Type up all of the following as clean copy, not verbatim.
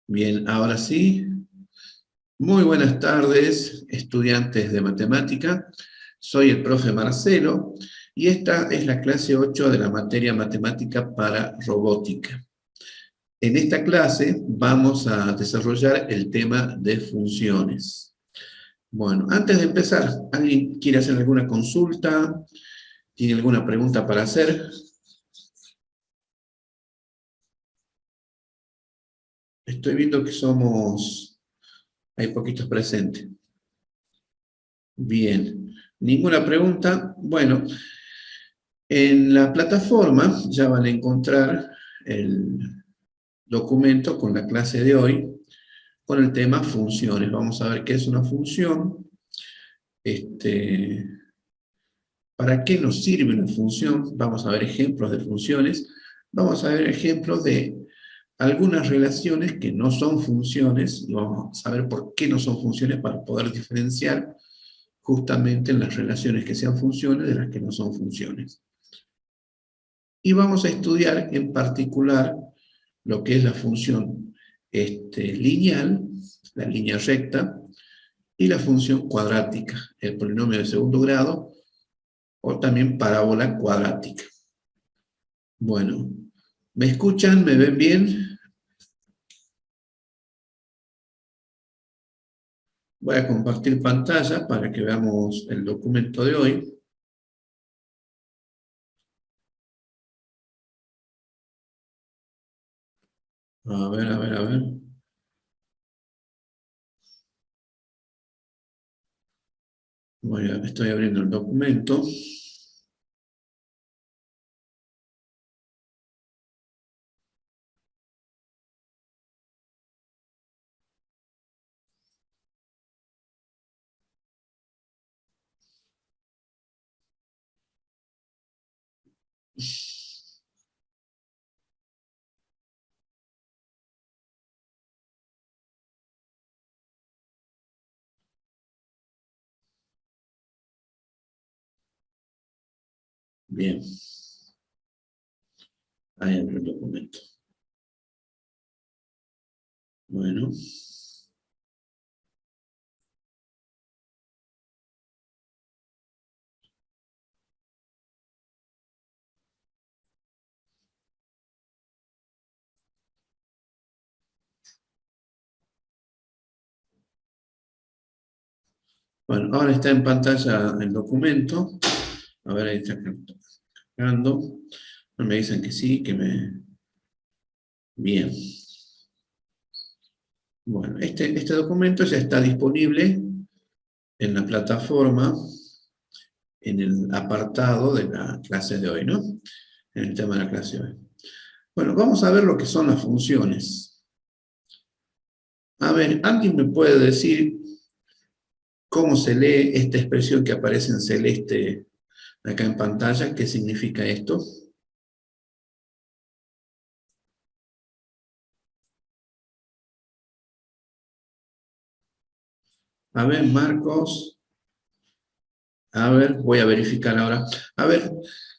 Bien, ahora sí. Muy buenas tardes, estudiantes de matemática. Soy el profe Marcelo y esta es la clase 8 de la materia matemática para robótica. En esta clase vamos a desarrollar el tema de funciones. Bueno, antes de empezar, ¿alguien quiere hacer alguna consulta? ¿Tiene alguna pregunta para hacer? Estoy viendo que hay poquitos presentes. Bien, ¿ninguna pregunta? Bueno, en la plataforma ya van a encontrar el documento con la clase de hoy, con el tema funciones. Vamos a ver qué es una función, para qué nos sirve una función, vamos a ver ejemplos de funciones, vamos a ver ejemplos de algunas relaciones que no son funciones, y vamos a saber por qué no son funciones para poder diferenciar justamente en las relaciones que sean funciones de las que no son funciones. Y vamos a estudiar en particular lo que es la función lineal, la línea recta, y la función cuadrática, el polinomio de segundo grado, o también parábola cuadrática. Bueno, ¿me escuchan? ¿Me ven bien? Voy a compartir pantalla para que veamos el documento de hoy. A ver, a ver, a ver. Estoy abriendo el documento. Bien, ahí abro el documento. Bueno. Bueno, ahora está en pantalla el documento. A ver, ahí está cargando. Me dicen que sí, que me... Bien. Bueno, este documento ya está disponible en la plataforma, en el apartado de la clase de hoy, ¿no? En el tema de la clase de hoy. Bueno, vamos a ver lo que son las funciones. A ver, ¿alguien me puede decir cómo se lee esta expresión que aparece en celeste acá en pantalla? ¿Qué significa esto? A ver, Marcos. A ver, voy a verificar ahora. A ver,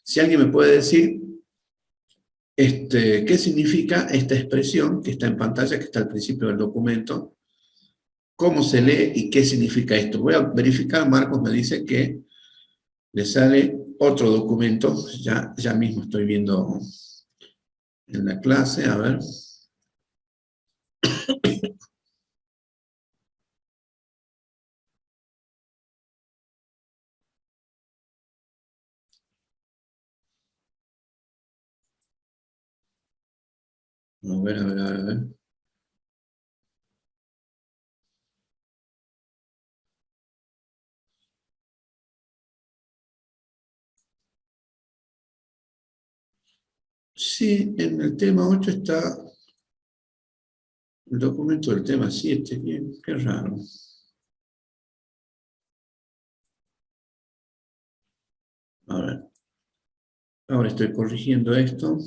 si alguien me puede decir qué significa esta expresión que está en pantalla, que está al principio del documento, cómo se lee y qué significa esto. Voy a verificar, Marcos me dice que le sale otro documento, ya mismo estoy viendo en la clase, a ver. A ver, a ver, a ver, a ver. Sí, en el tema 8 está el documento del tema 7, qué raro. A ver, ahora estoy corrigiendo esto.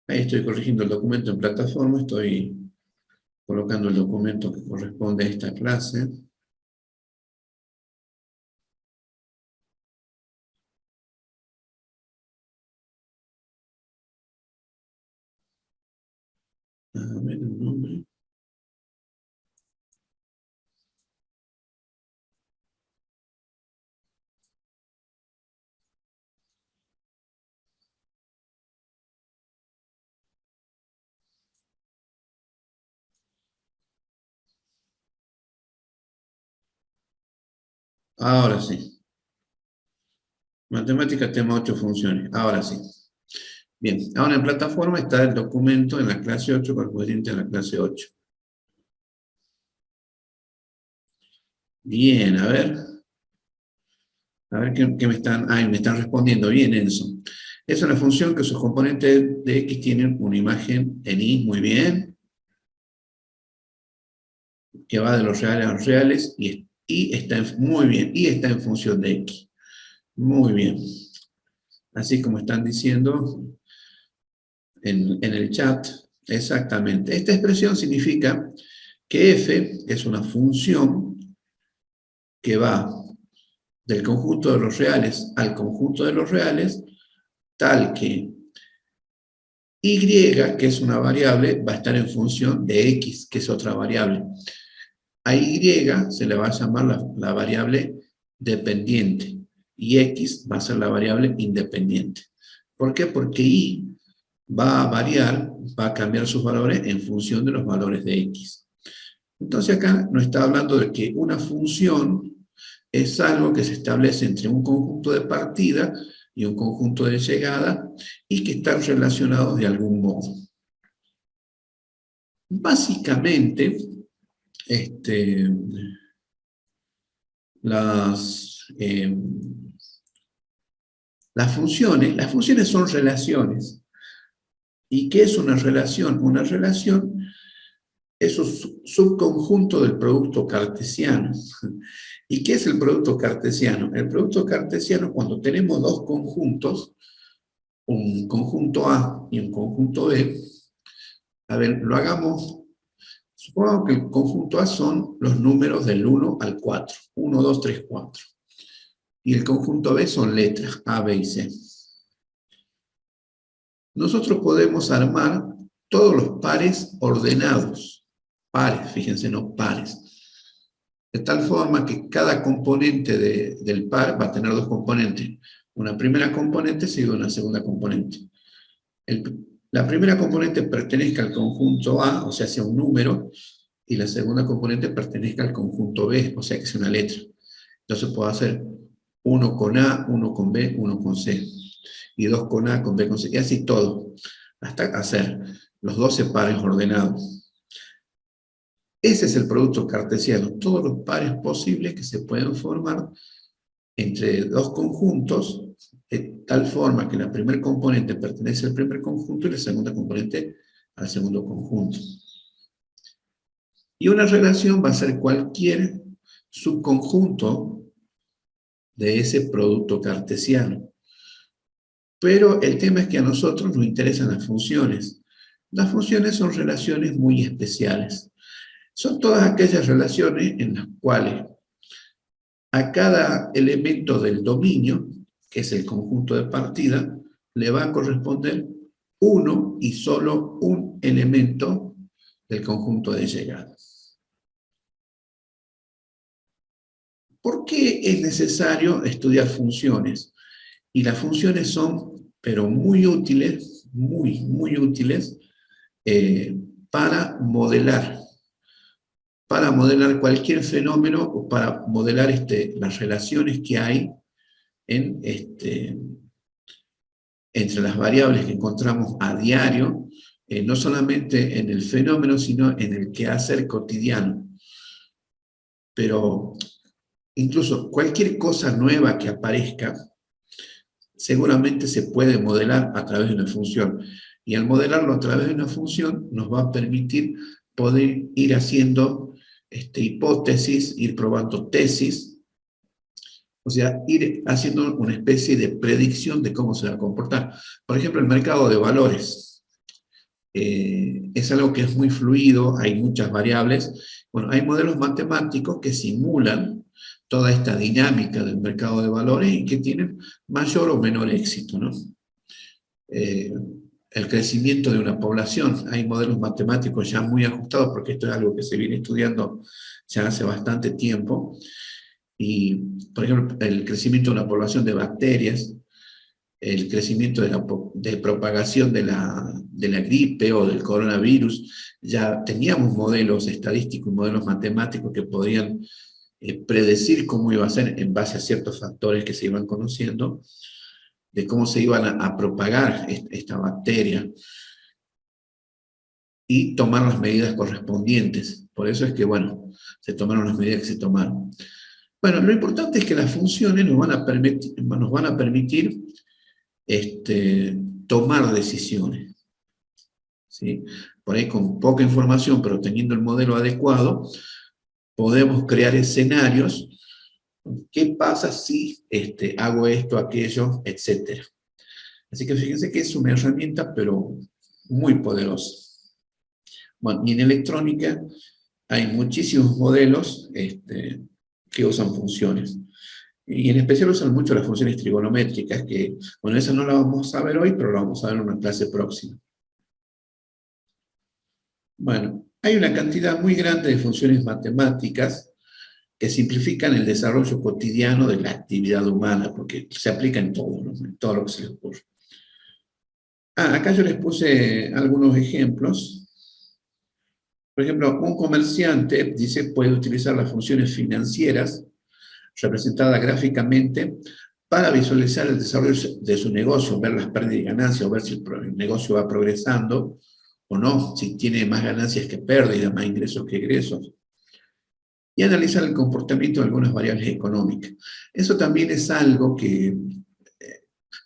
Ahí estoy corrigiendo el documento en plataforma, estoy colocando el documento que corresponde a esta clase. A ver el nombre. Ahora sí. Matemática, tema 8 funciones. Ahora sí. Bien, ahora en plataforma está el documento en la clase 8 correspondiente a la clase 8. Bien, a ver. A ver qué me están... Ah, me están respondiendo. Bien, Enzo. Es una función que sus componentes de X tienen una imagen en Y, muy bien, que va de los reales a los reales, y está muy bien, y está en función de X. Muy bien. Así como están diciendo en el chat, exactamente. Esta expresión significa que f es una función que va del conjunto de los reales al conjunto de los reales, tal que y, que es una variable, va a estar en función de x, que es otra variable. A y se le va a llamar la variable dependiente, y x va a ser la variable independiente. ¿Por qué? Porque y va a variar, va a cambiar sus valores en función de los valores de x. Entonces acá nos está hablando de que una función es algo que se establece entre un conjunto de partida y un conjunto de llegada y que están relacionados de algún modo. Básicamente, las funciones son relaciones. ¿Y qué es una relación? Una relación es un subconjunto del producto cartesiano. ¿Y qué es el producto cartesiano? El producto cartesiano es cuando tenemos dos conjuntos, un conjunto A y un conjunto B. A ver, lo hagamos. Supongamos que el conjunto A son los números del 1 al 4. 1, 2, 3, 4. Y el conjunto B son letras A, B y C. Nosotros podemos armar todos los pares ordenados. Pares, fíjense, no pares. De tal forma que cada componente del par va a tener dos componentes. Una primera componente seguida de una segunda componente. La primera componente pertenezca al conjunto A, o sea, sea un número, y la segunda componente pertenezca al conjunto B, o sea, que sea una letra. Entonces puedo hacer 1 con A, 1 con B, 1 con C. Y 2 con A, con B, con C, y así todo. Hasta hacer los 12 pares ordenados. Ese es el producto cartesiano, todos los pares posibles que se pueden formar entre dos conjuntos, de tal forma que la primera componente pertenece al primer conjunto y la segunda componente al segundo conjunto. Y una relación va a ser cualquier subconjunto de ese producto cartesiano. Pero el tema es que a nosotros nos interesan las funciones. Las funciones son relaciones muy especiales. Son todas aquellas relaciones en las cuales a cada elemento del dominio, que es el conjunto de partida, le va a corresponder uno y solo un elemento del conjunto de llegada. ¿Por qué es necesario estudiar funciones? Y las funciones son, pero muy útiles, muy útiles, para modelar cualquier fenómeno o para modelar las relaciones que hay entre las variables que encontramos a diario, no solamente en el fenómeno, sino en el quehacer cotidiano. Pero incluso cualquier cosa nueva que aparezca, seguramente se puede modelar a través de una función. Y al modelarlo a través de una función, nos va a permitir poder ir haciendo hipótesis, ir probando tesis, o sea, ir haciendo una especie de predicción de cómo se va a comportar. Por ejemplo, el mercado de valores es algo que es muy fluido, hay muchas variables. Bueno, hay modelos matemáticos que simulan toda esta dinámica del mercado de valores y que tienen mayor o menor éxito, ¿no? el crecimiento de una población. Hay modelos matemáticos ya muy ajustados, porque esto es algo que se viene estudiando ya hace bastante tiempo. Y, por ejemplo, el crecimiento de una población de bacterias, el crecimiento de propagación de la gripe o del coronavirus, ya teníamos modelos estadísticos, modelos matemáticos que podían predecir cómo iba a ser en base a ciertos factores que se iban conociendo, de cómo se iban a propagar esta bacteria y tomar las medidas correspondientes. Por eso es que, bueno, se tomaron las medidas que se tomaron. Bueno, lo importante es que las funciones nos van a permitir tomar decisiones, ¿sí? Por ahí con poca información, pero teniendo el modelo adecuado, podemos crear escenarios. ¿Qué pasa si hago esto, aquello, etcétera? Así que fíjense que es una herramienta, pero muy poderosa. Bueno, y en electrónica hay muchísimos modelos que usan funciones. Y en especial usan mucho las funciones trigonométricas, que, bueno, esa no la vamos a ver hoy, pero la vamos a ver en una clase próxima. Bueno, hay una cantidad muy grande de funciones matemáticas que simplifican el desarrollo cotidiano de la actividad humana, porque se aplica en todo, ¿no? En todo lo que se les ocurre. Acá yo les puse algunos ejemplos. Por ejemplo, un comerciante dice puede utilizar las funciones financieras representadas gráficamente para visualizar el desarrollo de su negocio, ver las pérdidas y ganancias, o ver si el negocio va progresando o no, si tiene más ganancias que pérdidas, más ingresos que egresos, y analizar el comportamiento de algunas variables económicas. Eso también es algo que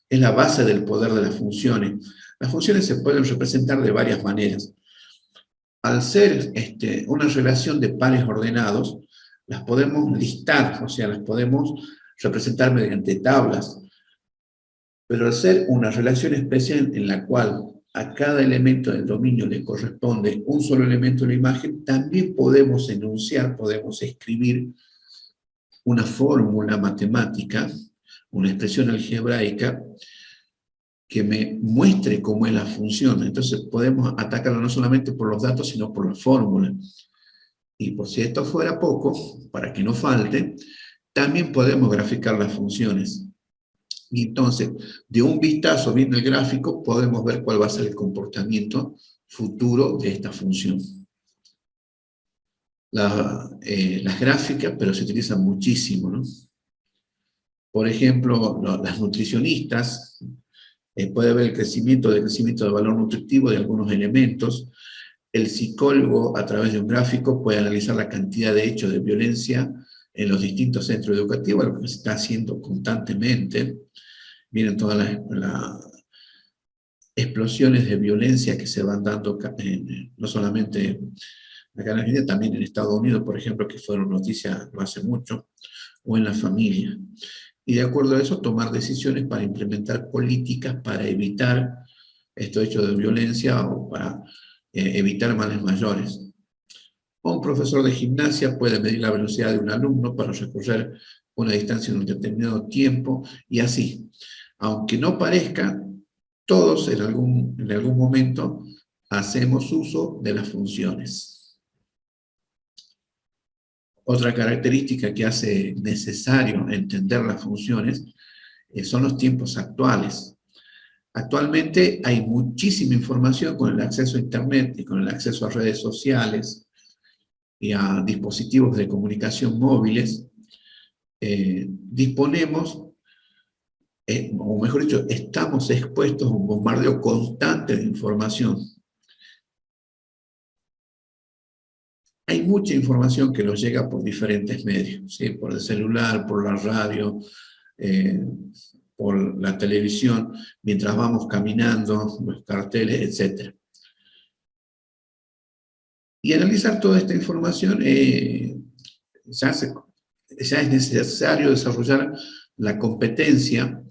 es la base del poder de las funciones. Las funciones se pueden representar de varias maneras. Al ser una relación de pares ordenados, las podemos listar, o sea, las podemos representar mediante tablas. Pero al ser una relación especial en la cual a cada elemento del dominio le corresponde un solo elemento de la imagen, también podemos enunciar, podemos escribir una fórmula matemática, una expresión algebraica, que me muestre cómo es la función. Entonces podemos atacarlo no solamente por los datos, sino por la fórmula. Y por si esto fuera poco, para que no falte, también podemos graficar las funciones. Y entonces, de un vistazo viendo el gráfico, podemos ver cuál va a ser el comportamiento futuro de esta función. Las gráficas, pero se utilizan muchísimo, ¿no? Por ejemplo, las nutricionistas puede ver el crecimiento del valor nutritivo de algunos elementos. El psicólogo, a través de un gráfico, puede analizar la cantidad de hechos de violencia en los distintos centros educativos, lo que se está haciendo constantemente. Miren todas las explosiones de violencia que se van dando, no solamente acá en Argentina, también en Estados Unidos, por ejemplo, que fueron noticias no hace mucho, o en la familia. Y de acuerdo a eso, tomar decisiones para implementar políticas para evitar estos hechos de violencia o para evitar males mayores. O un profesor de gimnasia puede medir la velocidad de un alumno para recorrer una distancia en un determinado tiempo, y así. Aunque no parezca, todos en algún momento hacemos uso de las funciones. Otra característica que hace necesario entender las funciones son los tiempos actuales. Actualmente hay muchísima información con el acceso a Internet y con el acceso a redes sociales y a dispositivos de comunicación móviles. Disponemos, o mejor dicho, estamos expuestos a un bombardeo constante de información. Hay mucha información que nos llega por diferentes medios, ¿sí? Por el celular, por la radio, por la televisión, mientras vamos caminando, los carteles, etc. Y analizar toda esta información, ya es necesario desarrollar la competencia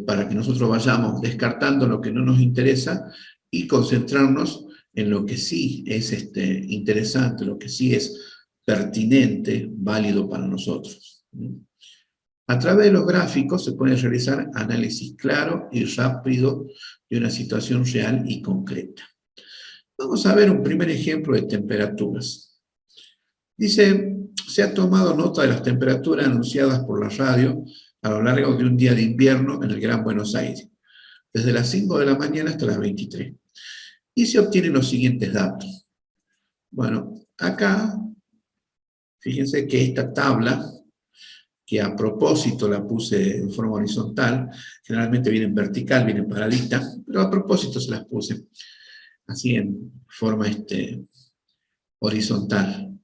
para que nosotros vayamos descartando lo que no nos interesa y concentrarnos en lo que sí es interesante, lo que sí es pertinente, válido para nosotros. A través de los gráficos se puede realizar análisis claro y rápido y una situación real y concreta. Vamos a ver un primer ejemplo de temperaturas. Dice, se ha tomado nota de las temperaturas anunciadas por la radio a lo largo de un día de invierno en el Gran Buenos Aires, desde las 5 de la mañana hasta las 23. Y se obtienen los siguientes datos. Bueno, acá, fíjense que esta tabla, que a propósito la puse en forma horizontal, generalmente viene en vertical, viene paradita, pero a propósito se las puse así en forma horizontal.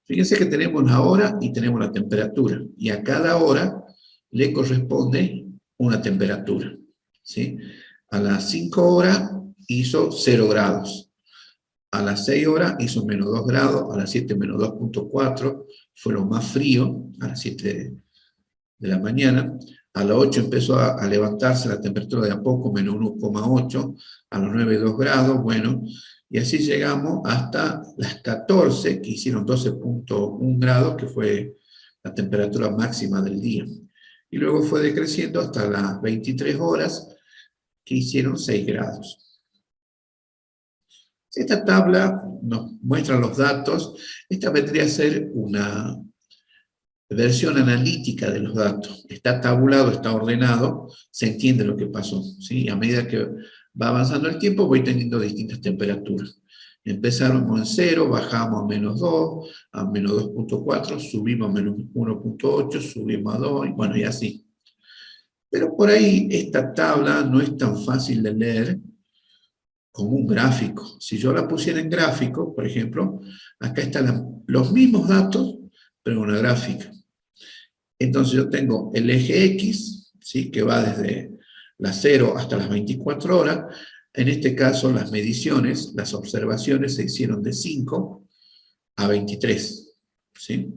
Fíjense que tenemos la hora y tenemos la temperatura, y a cada hora le corresponde una temperatura, ¿sí? A las 5 horas hizo 0 grados, a las 6 horas hizo menos 2 grados, a las 7 menos 2,4, fue lo más frío, a las 7 de la mañana, a las 8 empezó a levantarse la temperatura de a poco, menos 1,8, a las 9 2 grados, bueno, y así llegamos hasta las 14, que hicieron 12,1 grados, que fue la temperatura máxima del día. Y luego fue decreciendo hasta las 23 horas, que hicieron 6 grados. Esta tabla nos muestra los datos. Esta vendría a ser una versión analítica de los datos. Está tabulado, está ordenado, se entiende lo que pasó, ¿sí? A medida que va avanzando el tiempo, voy teniendo distintas temperaturas. Empezamos en 0, bajamos a menos 2, a menos 2,4, subimos a menos 1,8, subimos a 2, y bueno, y así. Pero por ahí esta tabla no es tan fácil de leer como un gráfico. Si yo la pusiera en gráfico, por ejemplo, acá están los mismos datos, pero en una gráfica. Entonces yo tengo el eje X, ¿sí? Que va desde las 0 hasta las 24 horas. En este caso las mediciones, las observaciones se hicieron de 5 a 23. ¿Sí?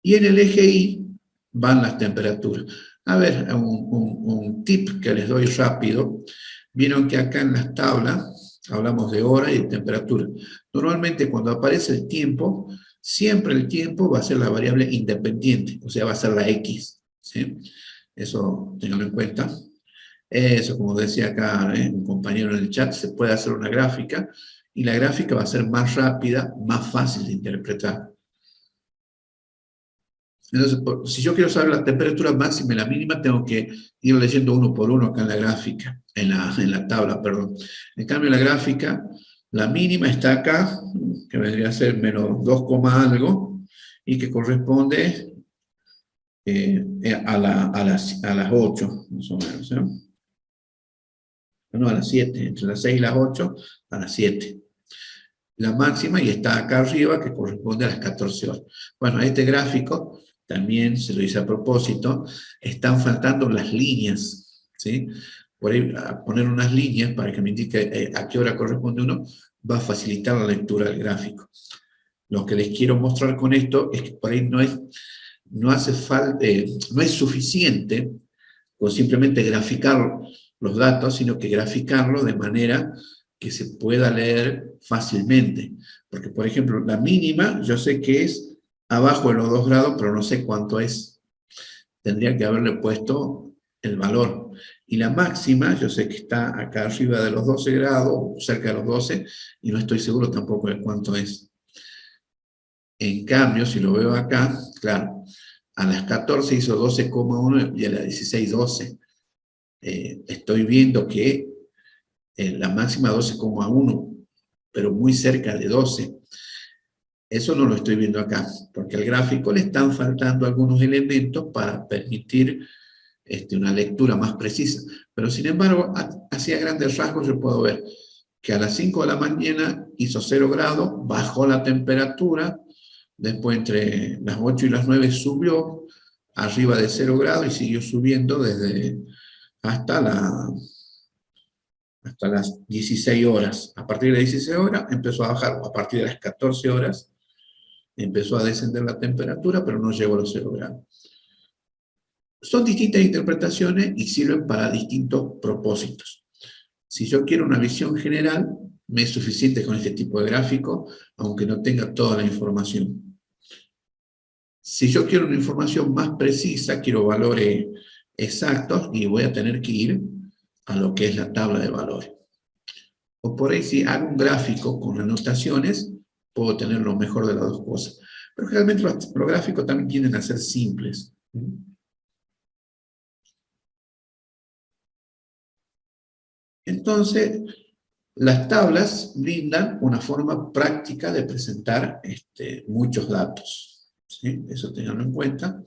Y en el eje Y van las temperaturas. A ver, un tip que les doy rápido. Vieron que acá en las tablas hablamos de hora y de temperatura. Normalmente cuando aparece el tiempo, siempre el tiempo va a ser la variable independiente, o sea, va a ser la X. ¿Sí? Eso ténganlo en cuenta. Eso, como decía acá un compañero en el chat, se puede hacer una gráfica y la gráfica va a ser más rápida, más fácil de interpretar. Entonces, si yo quiero saber la temperatura máxima y la mínima, tengo que ir leyendo uno por uno acá en la gráfica, en la tabla, perdón. En cambio, en la gráfica, la mínima está acá, que vendría a ser menos 2, algo, y que corresponde a las 8, más o menos, ¿no? No, a las 7, entre las 6 y las 8, a las 7. La máxima, y está acá arriba, que corresponde a las 14 horas. Bueno, a este gráfico también se lo hice a propósito, están faltando las líneas, ¿sí? Por ahí, a poner unas líneas para que me indique a qué hora corresponde uno, va a facilitar la lectura del gráfico. Lo que les quiero mostrar con esto es que por ahí no hace falta, no es suficiente con simplemente graficar los datos, sino que graficarlo de manera que se pueda leer fácilmente. Porque, por ejemplo, la mínima, yo sé que es abajo de los 2 grados, pero no sé cuánto es. Tendría que haberle puesto el valor. Y la máxima, yo sé que está acá arriba de los 12 grados, cerca de los 12, y no estoy seguro tampoco de cuánto es. En cambio, si lo veo acá, claro, a las 14 hizo 12,1 y a las 16, 12. Estoy viendo que la máxima 12,1, pero muy cerca de 12. Eso no lo estoy viendo acá, porque al gráfico le están faltando algunos elementos para permitir una lectura más precisa. Pero sin embargo, hacia grandes rasgos yo puedo ver que a las 5 de la mañana hizo 0 grados, bajó la temperatura, después entre las 8 y las 9 subió arriba de 0 grados y siguió subiendo desde hasta las 16 horas. A partir de las 16 horas empezó a bajar, a partir de las 14 horas empezó a descender la temperatura, pero no llegó a los 0 grados. Son distintas interpretaciones y sirven para distintos propósitos. Si yo quiero una visión general, me es suficiente con este tipo de gráfico, aunque no tenga toda la información. Si yo quiero una información más precisa, quiero valores exactos, y voy a tener que ir a lo que es la tabla de valores. O por ahí si hago un gráfico con anotaciones, puedo tener lo mejor de las dos cosas. Pero realmente los gráficos también tienden a ser simples. Entonces, las tablas brindan una forma práctica de presentar muchos datos. ¿Sí? Eso tenganlo en cuenta.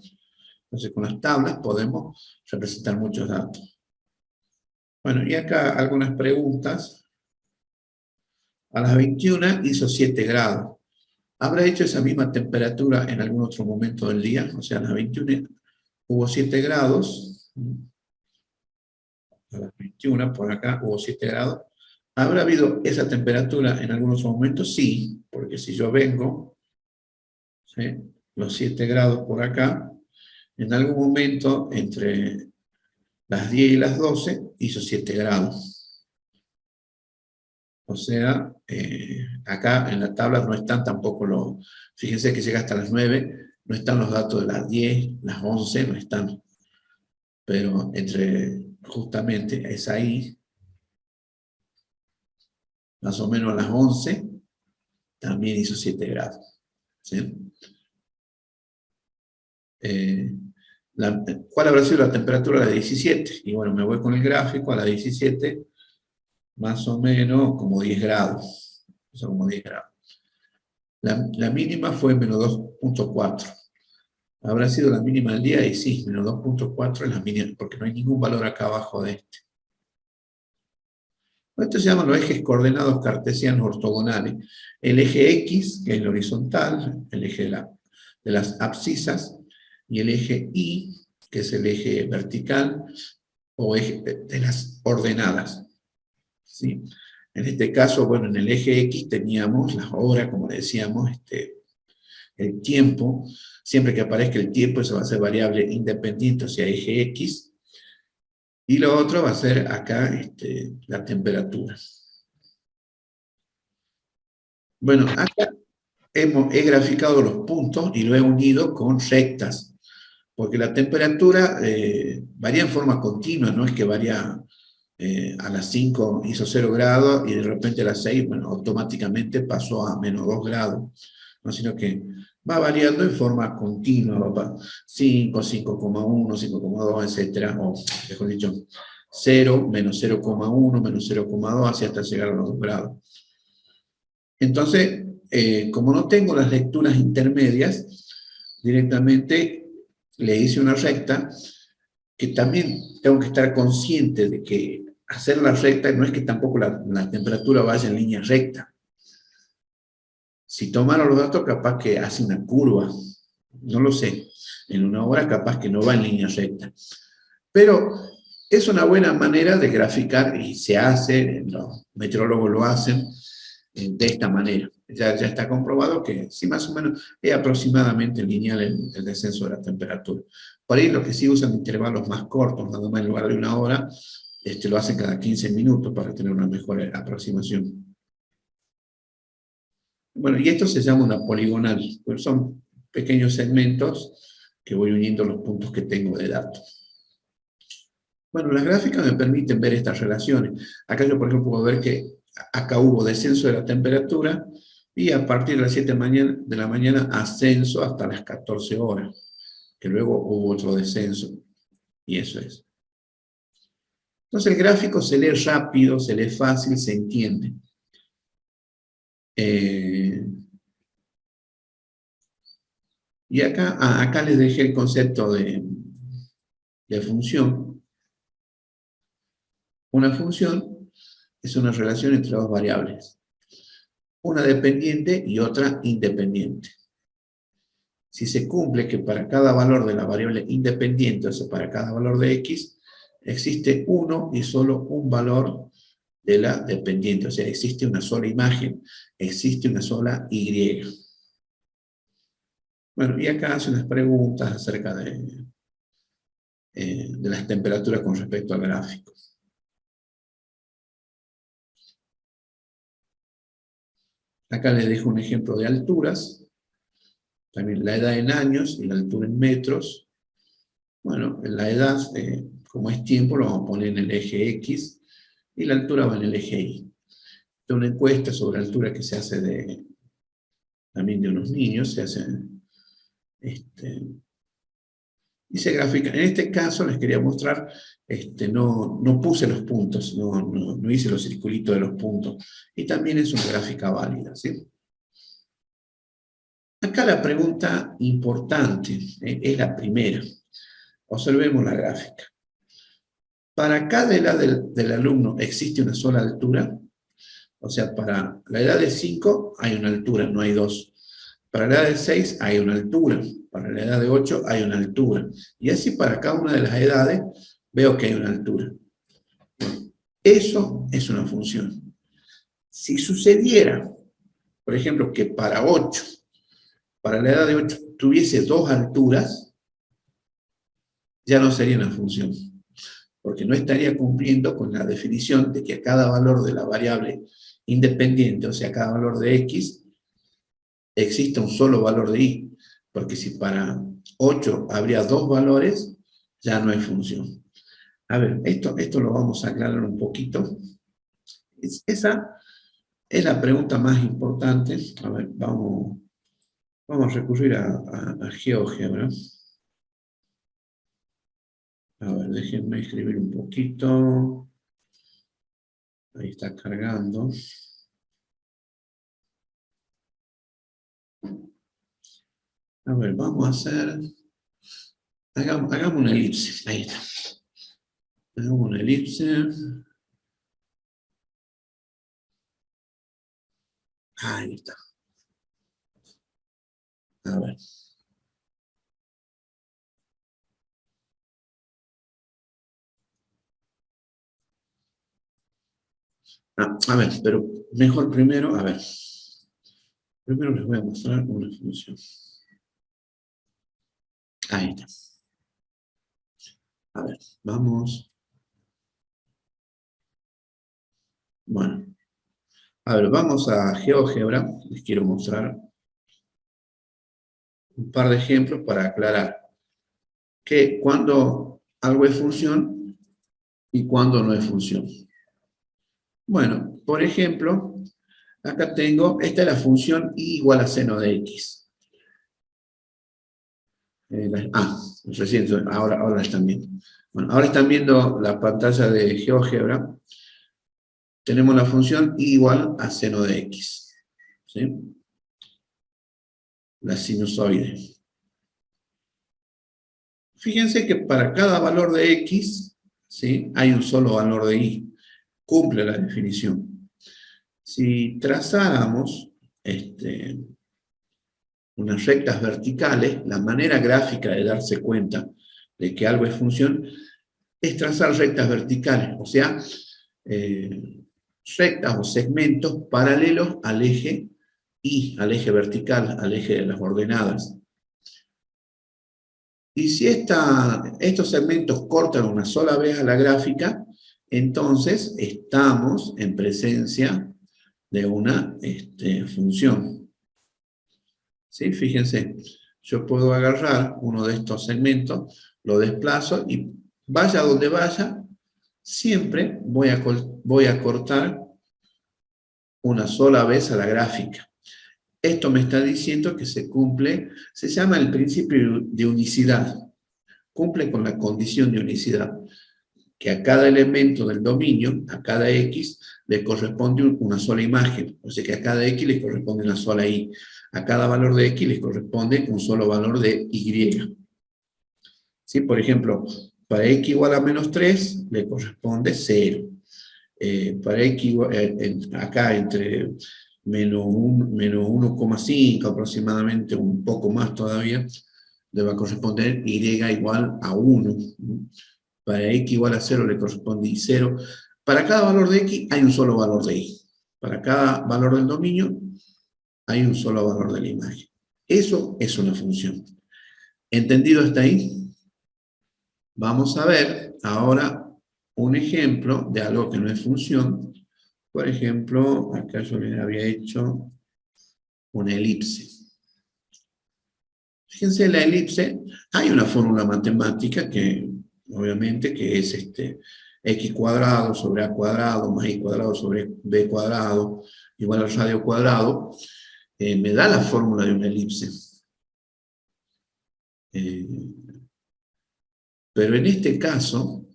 Entonces, con las tablas podemos representar muchos datos. Bueno, y acá algunas preguntas. A las 21 hizo 7 grados. ¿Habrá hecho esa misma temperatura en algún otro momento del día? O sea, a las 21 hubo 7 grados. A las 21 por acá hubo 7 grados. ¿Habrá habido esa temperatura en algún otro momento? Sí, porque si yo vengo, ¿sí?, los 7 grados por acá, en algún momento entre las 10 y las 12 hizo 7 grados. O sea, acá en la tabla no están tampoco los... Fíjense que llega hasta las 9, no están los datos de las 10, las 11, no están. Pero justamente es ahí, más o menos a las 11, también hizo 7 grados. ¿Sí? ¿Cuál habrá sido la temperatura a la 17? Y bueno, me voy con el gráfico a la 17, más o menos como 10 grados. O sea, como 10 grados. La mínima fue menos 2,4. ¿Habrá sido la mínima del día? Y sí, menos 2,4 es la mínima, porque no hay ningún valor acá abajo de este. Esto se llaman los ejes coordenados cartesianos ortogonales. El eje X, que es el horizontal, el eje de las abscisas, y el eje Y, que es el eje vertical, o eje de las ordenadas. ¿Sí? En este caso, bueno, en el eje X teníamos las horas, como decíamos, el tiempo. Siempre que aparezca el tiempo, eso va a ser variable independiente, o sea, eje X. Y lo otro va a ser acá la temperatura. Bueno, acá he graficado los puntos y lo he unido con rectas, porque la temperatura varía en forma continua, no es que varía a las 5 hizo 0 grados y de repente a las 6, bueno, automáticamente pasó a menos 2 grados, ¿no? Sino que va variando en forma continua, va 5, 5,1, 5,2, etcétera, o mejor dicho, 0, menos 0,1, menos 0,2, así hasta llegar a los 2 grados. Entonces, como no tengo las lecturas intermedias, directamente le hice una recta que también tengo que estar consciente de que hacer la recta no es que tampoco la temperatura vaya en línea recta. Si tomaron los datos, capaz que hace una curva, no lo sé. En una hora capaz que no va en línea recta. Pero es una buena manera de graficar y se hace, los meteorólogos lo hacen de esta manera. Ya está comprobado que sí, más o menos es aproximadamente lineal el descenso de la temperatura. Por ahí los que sí usan intervalos más cortos, nada más en lugar de una hora, lo hacen cada 15 minutos para tener una mejor aproximación. Bueno, y esto se llama una poligonal, pues son pequeños segmentos que voy uniendo los puntos que tengo de datos. Bueno, las gráficas me permiten ver estas relaciones. Acá yo, por ejemplo, puedo ver que acá hubo descenso de la temperatura y a partir de las 7 de la mañana ascenso hasta las 14 horas, que luego hubo otro descenso. Y eso es. Entonces el gráfico se lee rápido, se lee fácil, se entiende. Y acá les dejé el concepto de función. Una función es una relación entre dos variables, una dependiente y otra independiente. Si se cumple que para cada valor de la variable independiente, o sea, para cada valor de x, existe uno y solo un valor de la dependiente, o sea, existe una sola imagen, existe una sola y. Bueno, y acá hace unas preguntas acerca de las temperaturas con respecto al gráfico. Acá les dejo un ejemplo de alturas, también la edad en años y la altura en metros. Bueno, la edad, como es tiempo, lo vamos a poner en el eje X, y la altura va en el eje Y. Esta es una encuesta sobre altura que se hace también de unos niños, se hace, y se grafica. En este caso les quería mostrar, no puse los puntos, no hice los circulitos de los puntos, y también es una gráfica válida, ¿sí? Acá la pregunta importante, es la primera. Observemos la gráfica. Para cada edad del alumno existe una sola altura. O sea, para la edad de 5 hay una altura, no hay dos. Para la edad de 6 hay una altura. Para la edad de 8 hay una altura. Y así para cada una de las edades veo que hay una altura. Eso es una función. Si sucediera, por ejemplo, que para la edad de 8 tuviese dos alturas, ya no sería una función, porque no estaría cumpliendo con la definición de que a cada valor de la variable independiente, o sea, cada valor de x, existe un solo valor de y, porque si para 8 habría dos valores, ya no es función. A ver, esto lo vamos a aclarar un poquito. Esa es la pregunta más importante. A ver, vamos a recurrir a GeoGebra. A ver, déjenme escribir un poquito. Ahí está cargando. A ver, vamos a hacer... Hagamos una elipse. Ahí está. Hagamos una elipse. Ahí está. A ver. A ver, pero mejor primero, a ver. Primero les voy a mostrar una función. Ahí está. A ver, vamos. Bueno. A ver, vamos a GeoGebra. Les quiero mostrar un par de ejemplos para aclarar que cuando algo es función y cuando no es función. Bueno, por ejemplo, acá tengo, esta es la función y igual a seno de x. Recién, ahora están viendo. Bueno, ahora están viendo la pantalla de GeoGebra. Tenemos la función y igual a seno de x. ¿Sí? La sinusoide. Fíjense que para cada valor de x, ¿sí?, hay un solo valor de y. Cumple la definición. Si trazáramos unas rectas verticales, la manera gráfica de darse cuenta de que algo es función es trazar rectas verticales, o sea, rectas o segmentos paralelos al eje y, al eje vertical, al eje de las ordenadas. Y si estos segmentos cortan una sola vez a la gráfica, entonces estamos en presencia de una función. ¿Sí? Fíjense, yo puedo agarrar uno de estos segmentos, lo desplazo y vaya donde vaya, siempre voy a cortar una sola vez a la gráfica. Esto me está diciendo que se cumple, se llama el principio de unicidad. Cumple con la condición de unicidad, que a cada elemento del dominio, a cada X, le corresponde una sola imagen. O sea que a cada X le corresponde una sola Y. A cada valor de X le corresponde un solo valor de Y. ¿Sí? Por ejemplo, para X igual a menos 3, le corresponde 0. Para X, acá entre menos 1,5 aproximadamente, un poco más todavía, le va a corresponder Y igual a 1. Para X igual a 0 le corresponde Y 0. Para cada valor de X hay un solo valor de Y. Para cada valor del dominio hay un solo valor de la imagen. Eso es una función. ¿Entendido hasta ahí? Vamos a ver ahora un ejemplo de algo que no es función. Por ejemplo, acá yo les había hecho una elipse. Fíjense, la elipse, hay una fórmula matemática que obviamente, que es x cuadrado sobre a cuadrado más y cuadrado sobre b cuadrado igual al radio cuadrado, me da la fórmula de una elipse. Pero en este caso,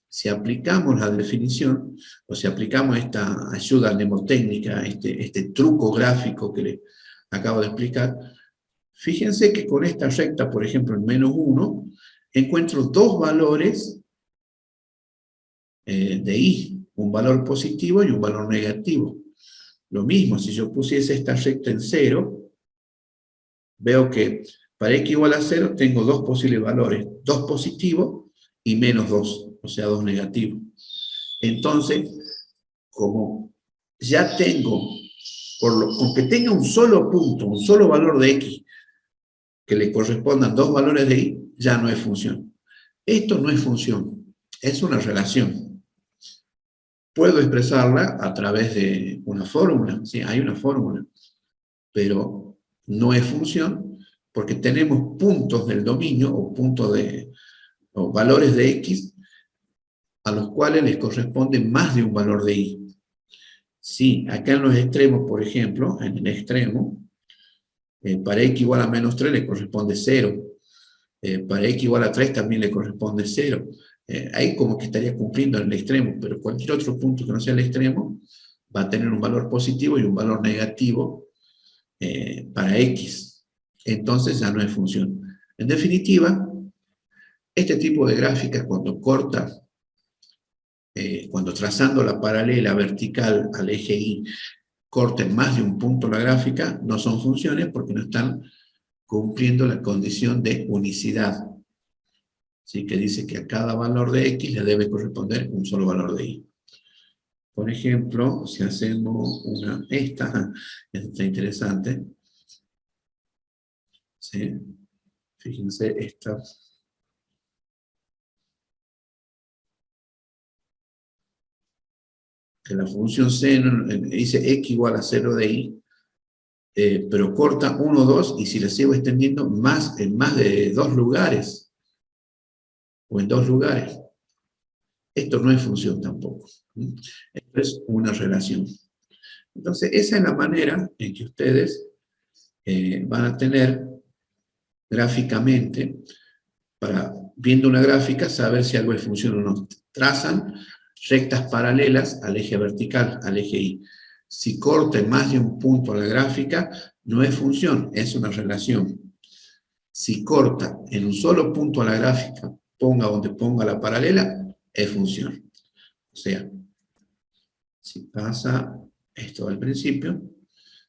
si aplicamos la definición, o si aplicamos esta ayuda mnemotécnica, este truco gráfico que les acabo de explicar, fíjense que con esta recta, por ejemplo, en -1, encuentro dos valores de i, un valor positivo y un valor negativo. Lo mismo, si yo pusiese esta recta en 0, veo que para x igual a 0 tengo dos posibles valores, 2 positivos y -2, o sea, 2 negativos. Entonces, como ya tengo, aunque tenga un solo punto, un solo valor de x, que le correspondan dos valores de y, ya no es función. Esto no es función, es una relación. Puedo expresarla a través de una fórmula, ¿sí? Hay una fórmula, pero no es función porque tenemos puntos del dominio o valores de x a los cuales les corresponde más de un valor de y. Sí, acá en los extremos, por ejemplo, en el extremo, para x igual a -3 le corresponde 0. Para x igual a 3 también le corresponde 0. Ahí como que estaría cumpliendo en el extremo, pero cualquier otro punto que no sea el extremo va a tener un valor positivo y un valor negativo para x. Entonces ya no es función. En definitiva, este tipo de gráficas cuando corta, cuando trazando la paralela vertical al eje y corten más de un punto la gráfica, no son funciones porque no están cumpliendo la condición de unicidad. ¿Sí? Que dice que a cada valor de x le debe corresponder un solo valor de y. Por ejemplo, si hacemos esta está interesante. ¿Sí? Fíjense esta. Que la función seno dice x igual a 0 de y, pero corta 1, 2, y si la sigo extendiendo en más de dos lugares, o en dos lugares. Esto no es función tampoco. Esto es una relación. Entonces, esa es la manera en que ustedes van a tener gráficamente, viendo una gráfica, saber si algo es función o no. Trazan rectas paralelas al eje vertical, al eje Y. Si corta en más de un punto a la gráfica, no es función, es una relación. Si corta en un solo punto a la gráfica, ponga donde ponga la paralela, es función. O sea, si pasa esto al principio,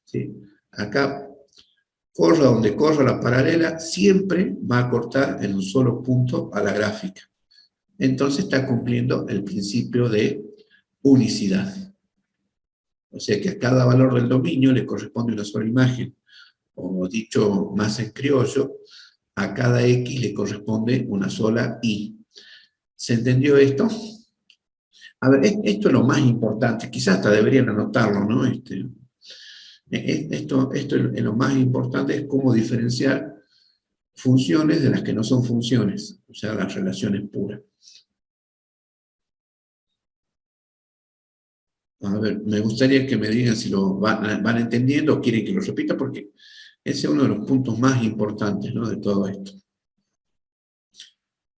¿sí? Acá, corra donde corra la paralela, siempre va a cortar en un solo punto a la gráfica. Entonces está cumpliendo el principio de unicidad. O sea que a cada valor del dominio le corresponde una sola imagen. O dicho más en criollo, a cada x le corresponde una sola y. ¿Se entendió esto? A ver, esto es lo más importante. Quizás hasta deberían anotarlo, ¿no? Esto es lo más importante, es cómo diferenciar funciones de las que no son funciones, o sea, las relaciones puras. A ver, me gustaría que me digan si lo van entendiendo o quieren que lo repita, porque ese es uno de los puntos más importantes, ¿no?, de todo esto.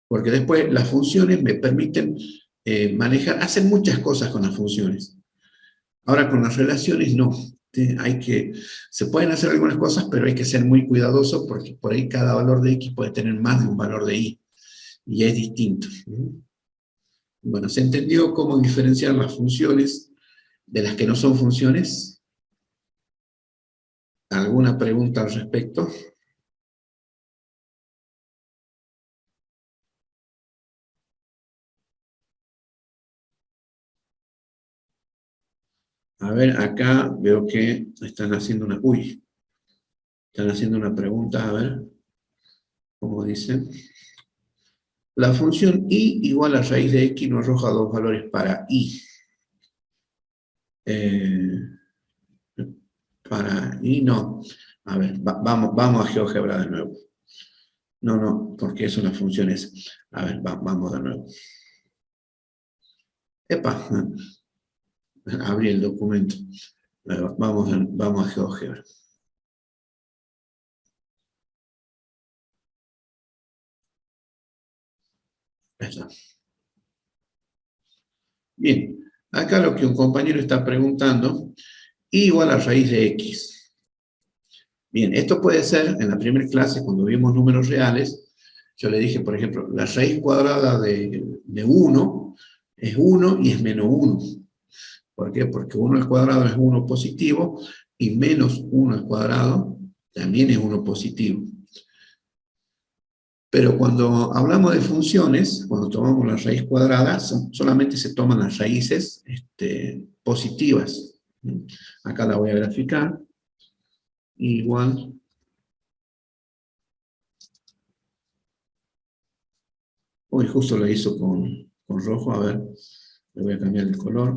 Porque después las funciones me permiten hacer muchas cosas con las funciones. Ahora con las relaciones no. Se pueden hacer algunas cosas, pero hay que ser muy cuidadoso porque por ahí cada valor de x puede tener más de un valor de y. Y es distinto. Bueno, ¿se entendió cómo diferenciar las funciones de las que no son funciones? ¿Alguna pregunta al respecto? A ver, acá veo que están haciendo están haciendo una pregunta, a ver, ¿cómo dice? La función y igual a raíz de x nos arroja dos valores para y. Para y no. A ver, vamos a GeoGebra de nuevo. No, no, porque son las funciones. A ver, vamos de nuevo. Epa, abrí el documento. Vamos a GeoGebra. Ahí está. Bien, acá lo que un compañero está preguntando, y igual a raíz de x. Bien, esto puede ser, en la primera clase, cuando vimos números reales, yo le dije, por ejemplo, la raíz cuadrada de 1 es 1 y es menos 1. ¿Por qué? Porque 1 al cuadrado es 1 positivo y menos 1 al cuadrado también es 1 positivo. Pero cuando hablamos de funciones, cuando tomamos la raíz cuadrada, solamente se toman las raíces positivas. Acá la voy a graficar. Igual. Uy, justo lo hizo con rojo. A ver, le voy a cambiar el color.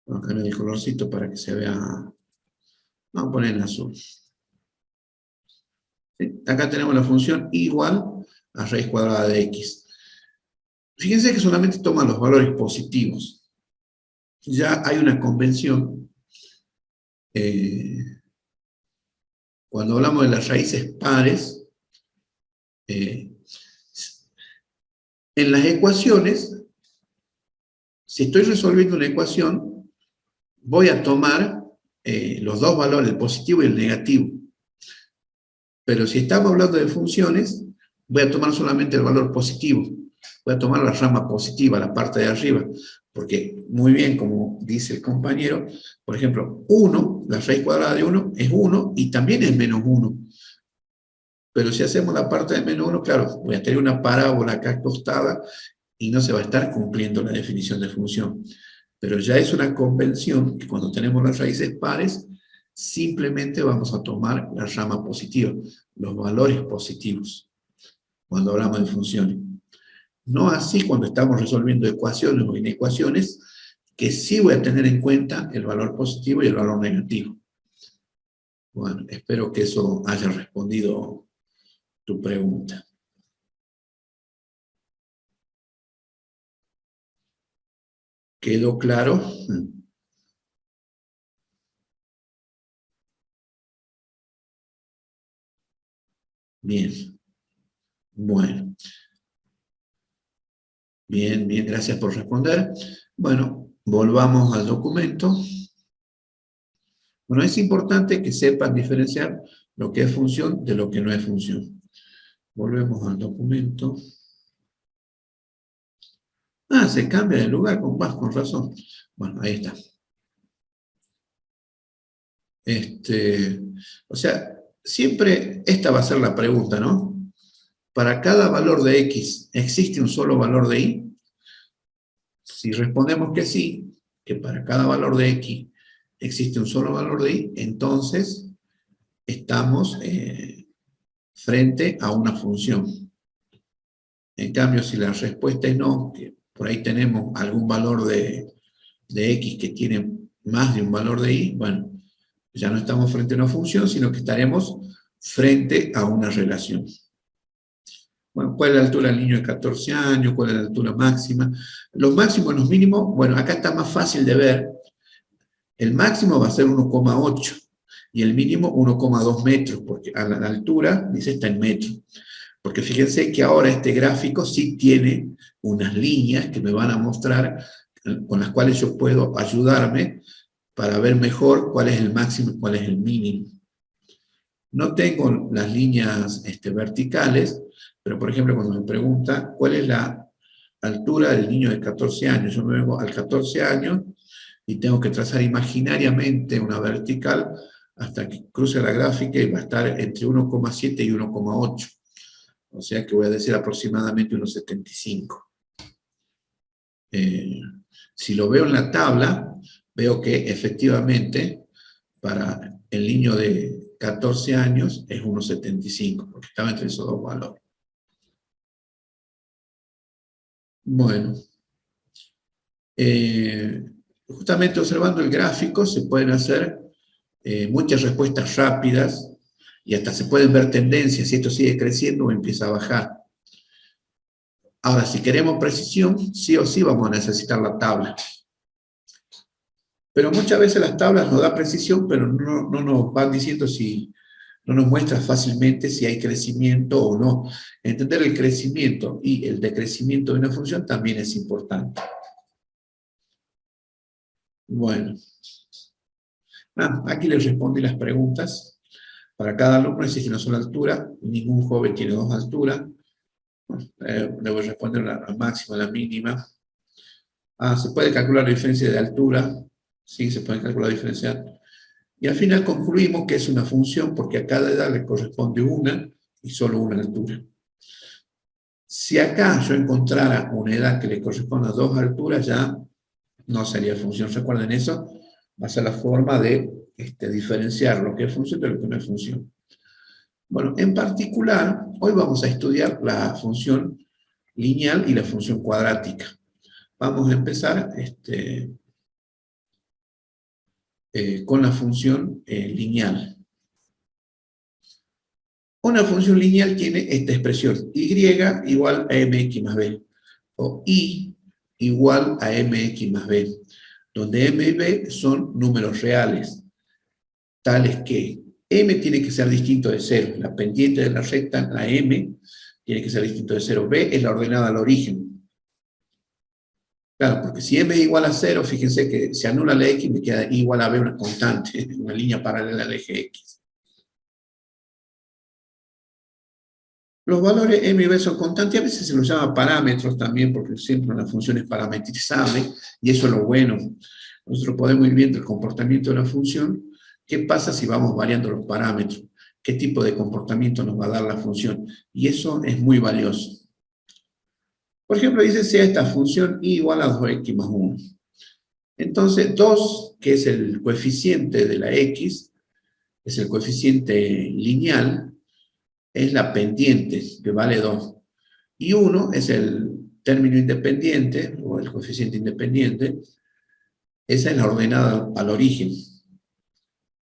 Voy a cambiar el colorcito para que se vea. Vamos a poner en azul. ¿Sí? Acá tenemos la función igual a raíz cuadrada de x. Fíjense que solamente toma los valores positivos. Ya hay una convención. Cuando hablamos de las raíces pares, en las ecuaciones, si estoy resolviendo una ecuación, voy a tomar los dos valores, el positivo y el negativo. Pero si estamos hablando de funciones, voy a tomar solamente el valor positivo. Voy a tomar la rama positiva, la parte de arriba. Porque, muy bien, como dice el compañero, por ejemplo, 1, la raíz cuadrada de 1 es 1 y también es menos 1. Pero si hacemos la parte de menos 1, claro, voy a tener una parábola acá acostada y no se va a estar cumpliendo la definición de función. Pero ya es una convención que cuando tenemos las raíces pares, simplemente vamos a tomar la rama positiva, los valores positivos, cuando hablamos de funciones. No así cuando estamos resolviendo ecuaciones o inecuaciones, que sí voy a tener en cuenta el valor positivo y el valor negativo. Bueno, espero que eso haya respondido tu pregunta. ¿Quedó claro? Bien. Bueno. Bien, bien, gracias por responder. Bueno, volvamos al documento. Bueno, es importante que sepan diferenciar lo que es función de lo que no es función. Volvemos al documento. Ah, se cambia de lugar, con razón. Bueno, ahí está. O sea, siempre esta va a ser la pregunta, ¿no? Para cada valor de x, ¿existe un solo valor de y? Si respondemos que sí, que para cada valor de x existe un solo valor de y, entonces estamos frente a una función. En cambio, si la respuesta es no, que por ahí tenemos algún valor de x que tiene más de un valor de y, bueno, ya no estamos frente a una función, sino que estaremos frente a una relación. Bueno, ¿cuál es la altura del niño de 14 años? ¿Cuál es la altura máxima? Los máximos y los mínimos, bueno, acá está más fácil de ver. El máximo va a ser 1,8 y el mínimo 1,2 metros, porque a la altura, dice, está en metros. Porque fíjense que ahora este gráfico sí tiene unas líneas que me van a mostrar, con las cuales yo puedo ayudarme para ver mejor cuál es el máximo y cuál es el mínimo. No tengo las líneas verticales, pero por ejemplo cuando me pregunta cuál es la altura del niño de 14 años, yo me vengo al 14 años y tengo que trazar imaginariamente una vertical hasta que cruce la gráfica y va a estar entre 1,7 y 1,8. O sea que voy a decir aproximadamente unos 75. Si lo veo en la tabla, veo que efectivamente para el niño de 14 años es 1,75, porque estaba entre esos dos valores. Bueno, justamente observando el gráfico se pueden hacer muchas respuestas rápidas Y hasta se pueden ver tendencias, si esto sigue creciendo o empieza a bajar. Ahora, si queremos precisión, sí o sí vamos a necesitar la tabla. Pero muchas veces las tablas nos dan precisión, pero no nos van diciendo si, no nos muestra fácilmente si hay crecimiento o no. Entender el crecimiento y el decrecimiento de una función también es importante. Bueno. Aquí les respondí las preguntas. Para cada alumno existe una sola altura. Ningún joven tiene dos alturas. Le voy a responder la máxima, la mínima. Se puede calcular la diferencia de altura. Sí, se puede calcular la diferencia. Y al final concluimos que es una función porque a cada edad le corresponde una y solo una altura. Si acá yo encontrara una edad que le corresponda a dos alturas, ya no sería función. ¿Recuerden eso? Va a ser la forma de diferenciar lo que es función de lo que no es función. Bueno, en particular, hoy vamos a estudiar la función lineal y la función cuadrática. Vamos a empezar con la función lineal. Una función lineal tiene esta expresión, y igual a mx más b, o y igual a mx más b, donde m y b son números reales, tales que m tiene que ser distinto de 0, la pendiente de la recta, la m, tiene que ser distinto de 0, b es la ordenada al origen. Claro, porque si m es igual a 0, fíjense que se anula la x y me queda igual a b, una constante, una línea paralela al eje x. Los valores m y b son constantes, a veces se los llama parámetros también, porque siempre una función es parametrizable, y eso es lo bueno. Nosotros podemos ir viendo el comportamiento de la función. ¿Qué pasa si vamos variando los parámetros? ¿Qué tipo de comportamiento nos va a dar la función? Y eso es muy valioso. Por ejemplo, dice sea esta función y igual a 2x más 1. Entonces, 2, que es el coeficiente de la x, es el coeficiente lineal, es la pendiente, que vale 2. Y 1 es el término independiente, o el coeficiente independiente, esa es la ordenada al origen.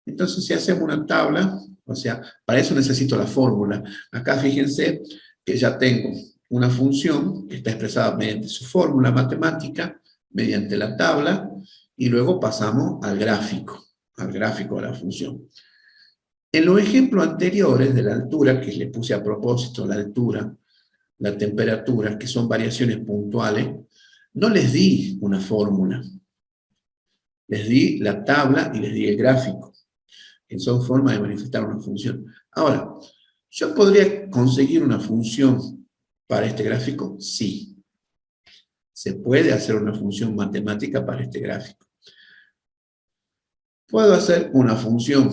Entonces, si hacemos una tabla, o sea, para eso necesito la fórmula. Acá fíjense que ya tengo una función que está expresada mediante su fórmula matemática, mediante la tabla, y luego pasamos al gráfico de la función. En los ejemplos anteriores de la altura, que le puse a propósito la altura, la temperatura, que son variaciones puntuales, no les di una fórmula. Les di la tabla y les di el gráfico, que son formas de manifestar una función. Ahora, ¿yo podría conseguir una función para este gráfico? Sí. Se puede hacer una función matemática para este gráfico. ¿Puedo hacer una función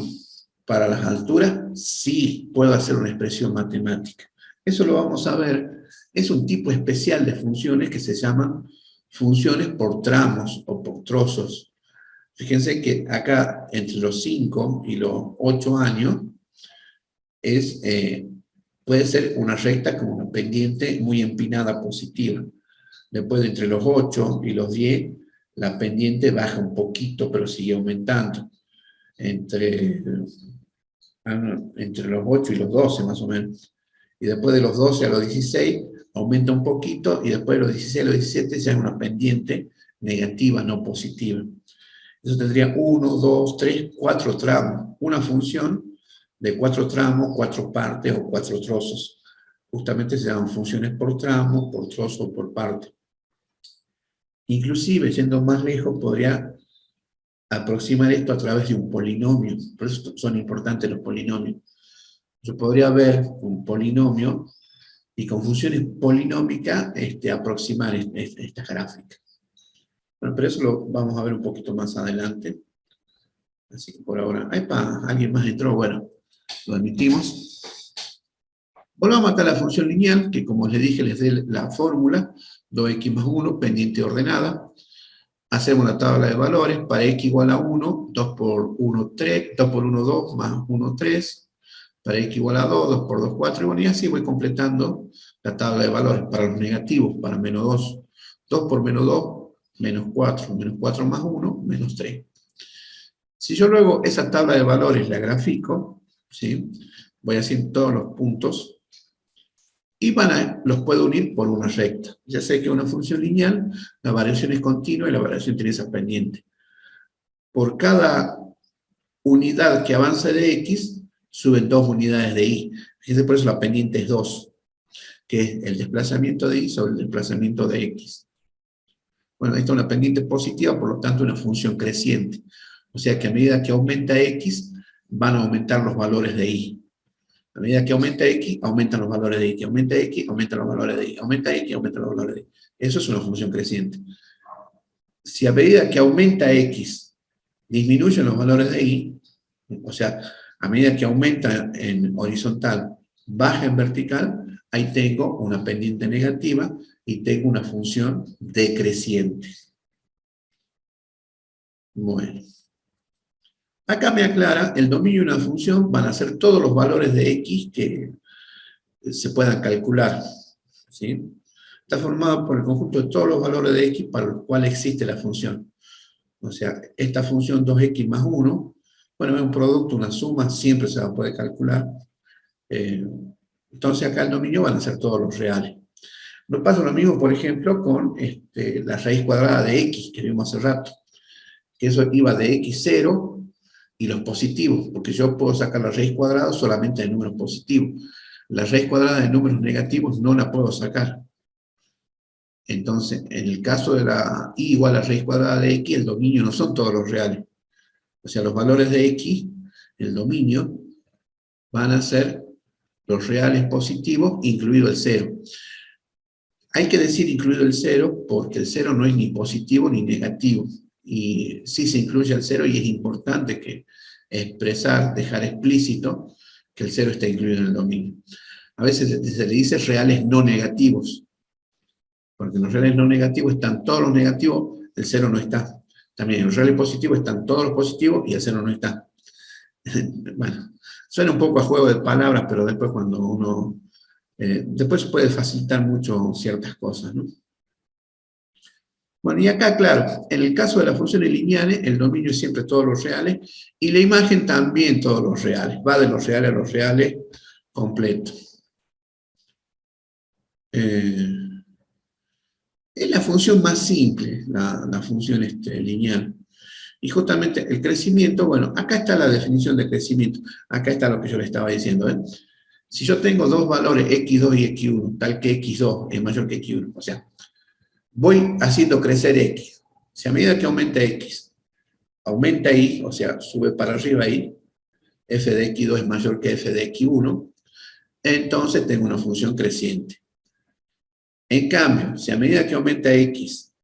para las alturas? Sí, puedo hacer una expresión matemática. Eso lo vamos a ver. Es un tipo especial de funciones que se llaman funciones por tramos o por trozos. Fíjense que acá, entre los 5 y los 8 años, puede ser una recta con una pendiente muy empinada positiva. Después, entre los 8 y los 10, la pendiente baja un poquito, pero sigue aumentando. Entre los 8 y los 12, más o menos. Y después de los 12 a los 16, aumenta un poquito, y después de los 16 a los 17 ya es una pendiente negativa, no positiva. Eso tendría 1, 2, 3, 4 tramos. Una función de 4 tramos, 4 partes o 4 trozos. Justamente se llaman funciones por tramo, por trozo o por parte. Inclusive, yendo más lejos, podría aproximar esto a través de un polinomio. Por eso son importantes los polinomios. Yo podría ver un polinomio y con funciones polinómicas aproximar estas gráficas. Bueno, pero eso lo vamos a ver un poquito más adelante. Así que por ahora... ¡Epa! ¿Alguien más entró? Bueno, lo admitimos. Volvamos acá a la función lineal, que como les dije, les dé la fórmula, 2x más 1, pendiente ordenada. Hacemos la tabla de valores, para x igual a 1, 2 por 1, 3, 2 por 1, 2, más 1, 3. Para x igual a 2, 2 por 2, 4, y bueno, y así voy completando la tabla de valores. Para los negativos, para menos 2, 2 por menos 2, menos 4 más 1, menos 3. Si yo luego esa tabla de valores la grafico, ¿sí? voy haciendo todos los puntos, y los puedo unir por una recta. Ya sé que una función lineal, la variación es continua y la variación tiene esa pendiente. Por cada unidad que avance de X, suben 2 unidades de Y. Fíjense, por eso la pendiente es 2, que es el desplazamiento de Y sobre el desplazamiento de X. Bueno, esta es una pendiente positiva, por lo tanto una función creciente. O sea que a medida que aumenta X, van a aumentar los valores de Y. A medida que aumenta X, aumentan los valores de Y. Que aumenta X, aumentan los valores de Y. Aumenta X, aumentan los valores de Y. Eso es una función creciente. Si a medida que aumenta X, disminuyen los valores de Y, o sea, a medida que aumenta en horizontal, baja en vertical, ahí tengo una pendiente negativa y tengo una función decreciente. Bueno. Acá me aclara, el dominio de una función van a ser todos los valores de X que se puedan calcular, ¿sí? Está formado por el conjunto de todos los valores de X para los cuales existe la función. O sea, esta función 2X más 1, bueno, es un producto, una suma, siempre se va a poder calcular. Entonces acá el dominio van a ser todos los reales. Nos pasa lo mismo, por ejemplo, con la raíz cuadrada de X, que vimos hace rato. Que eso iba de X0 y los positivos, porque yo puedo sacar la raíz cuadrada solamente de números positivos. La raíz cuadrada de números negativos no la puedo sacar. Entonces, en el caso de la y igual a la raíz cuadrada de X, el dominio no son todos los reales. O sea, los valores de X, el dominio, van a ser los reales positivos, incluido el 0. Hay que decir incluido el 0, porque el 0 no es ni positivo ni negativo. Y sí se incluye el 0 y es importante que expresar, dejar explícito que el 0 está incluido en el dominio. A veces se le dice reales no negativos, porque en los reales no negativos están todos los negativos, el 0 no está. También en los reales positivos están todos los positivos y el 0 no está. Bueno, suena un poco a juego de palabras, pero después cuando uno... después puede facilitar mucho ciertas cosas, ¿no? Bueno, y acá, claro, en el caso de las funciones lineales, el dominio es siempre todos los reales, y la imagen también todos los reales, va de los reales a los reales completo. Es la función más simple, la función lineal. Y justamente el crecimiento, bueno, acá está la definición de crecimiento, acá está lo que yo le estaba diciendo, ¿eh? Si yo tengo dos valores, x2 y x1, tal que x2 es mayor que x1, o sea, voy haciendo crecer x. Si a medida que aumenta x, aumenta y, o sea, sube para arriba y, f de x2 es mayor que f de x1, entonces tengo una función creciente. En cambio, si a medida que aumenta x,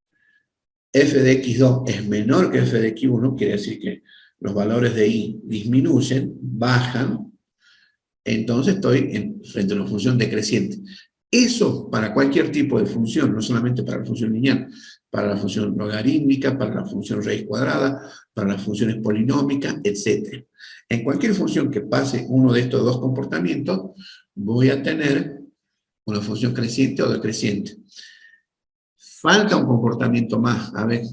f de x2 es menor que f de x1, quiere decir que los valores de y disminuyen, bajan, entonces estoy frente a una función decreciente. Eso para cualquier tipo de función, no solamente para la función lineal, para la función logarítmica, para la función raíz cuadrada, para las funciones polinómicas, etc. En cualquier función que pase uno de estos dos comportamientos, voy a tener una función creciente o decreciente. Falta un comportamiento más. A ver,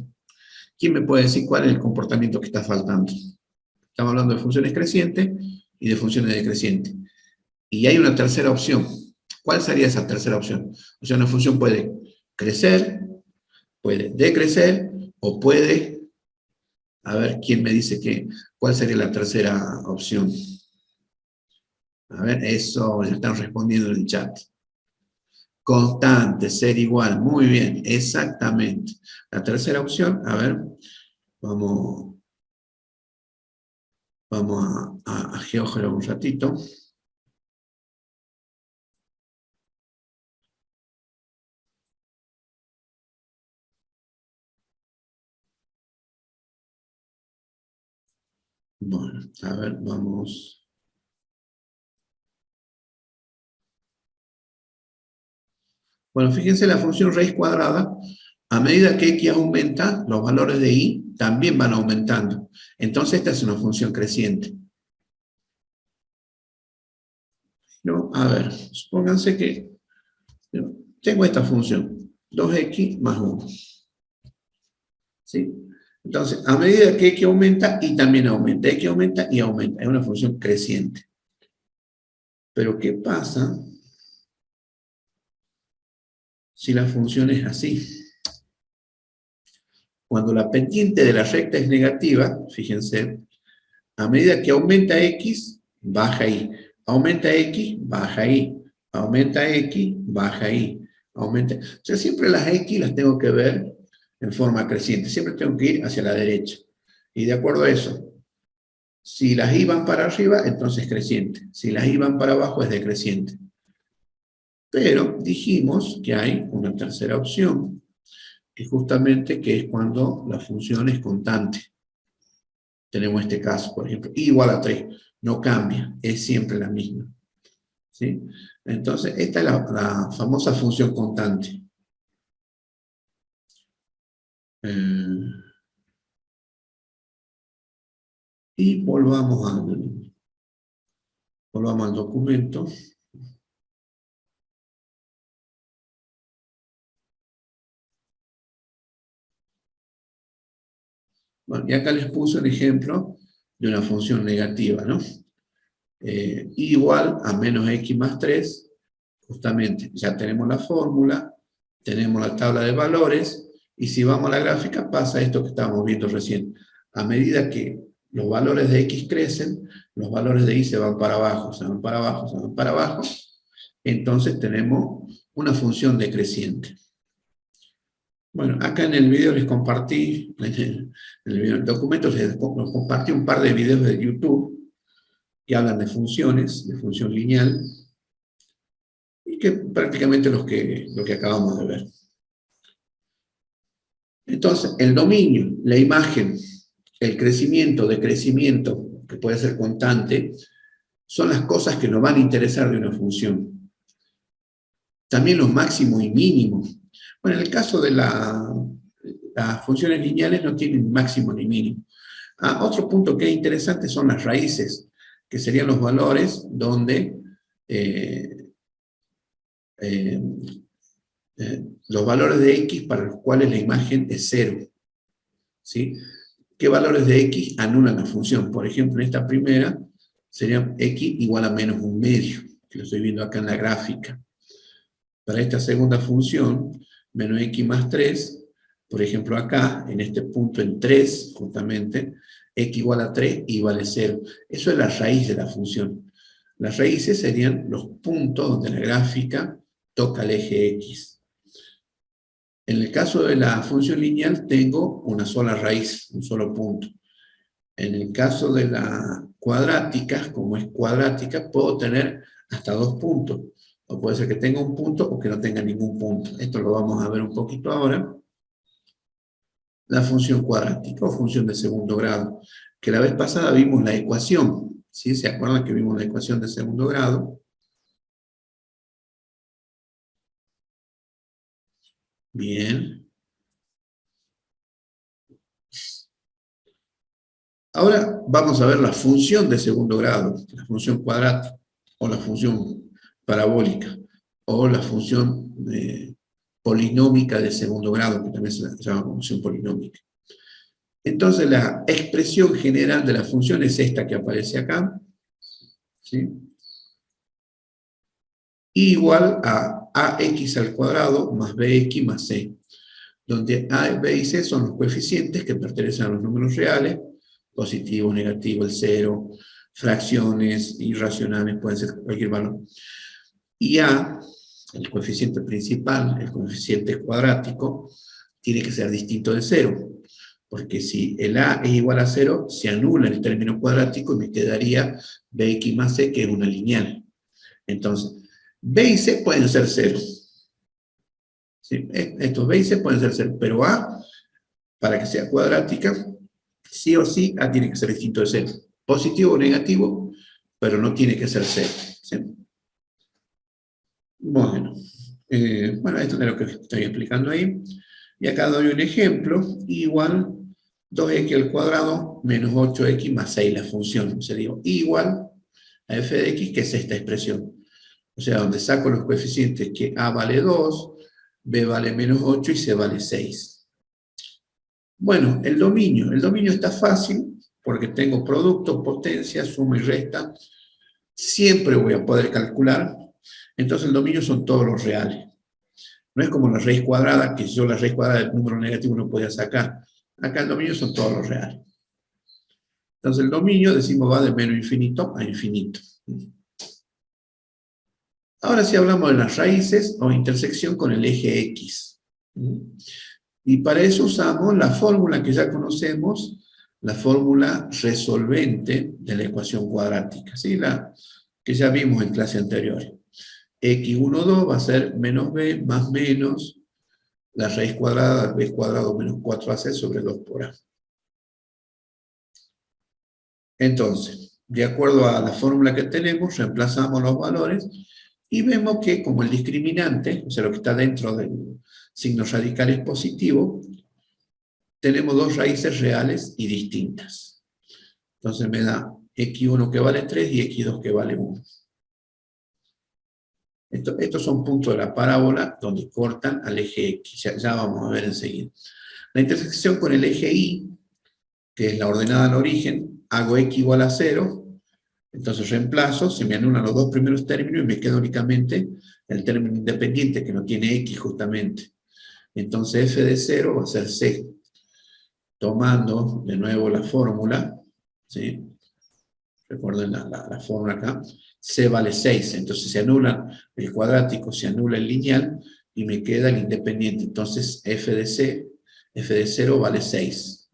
¿quién me puede decir cuál es el comportamiento que está faltando? Estamos hablando de funciones crecientes y de funciones decrecientes. Y hay una tercera opción. ¿Cuál sería esa tercera opción? O sea, una función puede crecer, puede decrecer, o puede... A ver, ¿quién me dice cuál sería la tercera opción? A ver, eso ya están respondiendo en el chat. Constante, ser igual, muy bien, exactamente. La tercera opción, a ver, vamos a GeoGebra un ratito. Bueno, a ver, vamos. Bueno, fíjense la función raíz cuadrada. A medida que x aumenta, los valores de y también van aumentando. Entonces esta es una función creciente. ¿No? A ver, supónganse que tengo esta función, 2x más 1. ¿Sí? Entonces, a medida que x aumenta, y también aumenta. X aumenta y aumenta. Es una función creciente. Pero ¿qué pasa si la función es así? Cuando la pendiente de la recta es negativa, fíjense, a medida que aumenta x, baja y. Aumenta x, baja y. Aumenta x, baja y. Aumenta. O sea, siempre las x las tengo que ver en forma creciente. Siempre tengo que ir hacia la derecha. Y de acuerdo a eso, si las y van para arriba, entonces es creciente. Si las y van para abajo, es decreciente. Pero dijimos que hay una tercera opción, que justamente que es cuando la función es constante. Tenemos este caso, por ejemplo, y igual a 3, no cambia, es siempre la misma. ¿Sí? Entonces, esta es la famosa función constante. Y volvamos al documento. Bueno, y acá les puse un ejemplo de una función negativa, ¿no? Igual a menos x más 3, justamente, ya tenemos la fórmula, tenemos la tabla de valores, y si vamos a la gráfica pasa esto que estábamos viendo recién. A medida que los valores de x crecen, los valores de y se van para abajo, se van para abajo, se van para abajo, entonces tenemos una función decreciente. Bueno, acá en el video les compartí, en el documento les compartí un par de videos de YouTube que hablan de funciones, de función lineal, y que prácticamente lo que acabamos de ver. Entonces, el dominio, la imagen, el crecimiento, decrecimiento, que puede ser constante, son las cosas que nos van a interesar de una función. También los máximos y mínimos. Bueno, en el caso de las funciones lineales no tienen máximo ni mínimo. Otro punto que es interesante son las raíces, que serían los valores donde los valores de x para los cuales la imagen es 0. ¿Sí? ¿Qué valores de x anulan la función? Por ejemplo, en esta primera sería x igual a menos 1/2, que lo estoy viendo acá en la gráfica. Para esta segunda función, menos x más 3, por ejemplo acá, en este punto en 3, justamente, x igual a 3 y vale 0. Eso es la raíz de la función. Las raíces serían los puntos donde la gráfica toca el eje x. En el caso de la función lineal tengo una sola raíz, un solo punto. En el caso de las cuadráticas, como es cuadrática, puedo tener hasta 2 puntos. O puede ser que tenga un punto o que no tenga ningún punto. Esto lo vamos a ver un poquito ahora. La función cuadrática o función de segundo grado, que la vez pasada vimos la ecuación. ¿Sí? ¿Se acuerdan que vimos la ecuación de segundo grado? Bien. Ahora vamos a ver la función de segundo grado, la función cuadrática, o la función parabólica, o la función polinómica de segundo grado, que también se llama función polinómica. Entonces la expresión general de la función es esta que aparece acá, ¿sí? Igual a ax al cuadrado más bx más c, donde a, b y c son los coeficientes que pertenecen a los números reales, positivo, negativo, el cero, fracciones irracionales, pueden ser cualquier valor. Y a, el coeficiente principal, el coeficiente cuadrático, tiene que ser distinto de cero, porque si el a es igual a 0, se anula el término cuadrático y me quedaría bx más c, que es una lineal. Entonces, b y c pueden ser 0. ¿Sí? Estos b y c pueden ser 0, pero a, para que sea cuadrática, sí o sí, a tiene que ser distinto de 0. Positivo o negativo, pero no tiene que ser 0. ¿Sí? Bueno, esto es lo que estoy explicando ahí. Y acá doy un ejemplo, igual 2x al cuadrado menos 8x más 6 la función. Sería igual a f de x, que es esta expresión. O sea, donde saco los coeficientes que a vale 2, b vale menos 8 y c vale 6. Bueno, el dominio. El dominio está fácil porque tengo producto, potencia, suma y resta. siempre voy a poder calcular. Entonces el dominio son todos los reales. No es como la raíz cuadrada, que yo la raíz cuadrada del número negativo no podía sacar. Acá el dominio son todos los reales. Entonces el dominio, decimos, va de menos infinito a infinito. Ahora sí hablamos de las raíces o intersección con el eje X. Y para eso usamos la fórmula que ya conocemos, la fórmula resolvente de la ecuación cuadrática, ¿sí? La que ya vimos en clase anterior. X12 va a ser menos b más menos la raíz cuadrada de b cuadrado menos 4ac sobre 2 por a. Entonces, de acuerdo a la fórmula que tenemos, reemplazamos los valores y vemos que como el discriminante, o sea, lo que está dentro del signo radical es positivo, tenemos dos raíces reales y distintas. Entonces me da x1 que vale 3 y x2 que vale 1. Estos son puntos de la parábola donde cortan al eje X, ya vamos a ver enseguida. La intersección con el eje Y, que es la ordenada al origen, hago X igual a 0, entonces reemplazo, se me anulan los dos primeros términos y me queda únicamente el término independiente que no tiene X justamente. Entonces f de 0 va a ser C. Tomando de nuevo la fórmula, ¿sí? Recuerden la fórmula acá, C vale 6, entonces se anula el cuadrático, se anula el lineal, y me queda el independiente. Entonces f de 0 vale 6.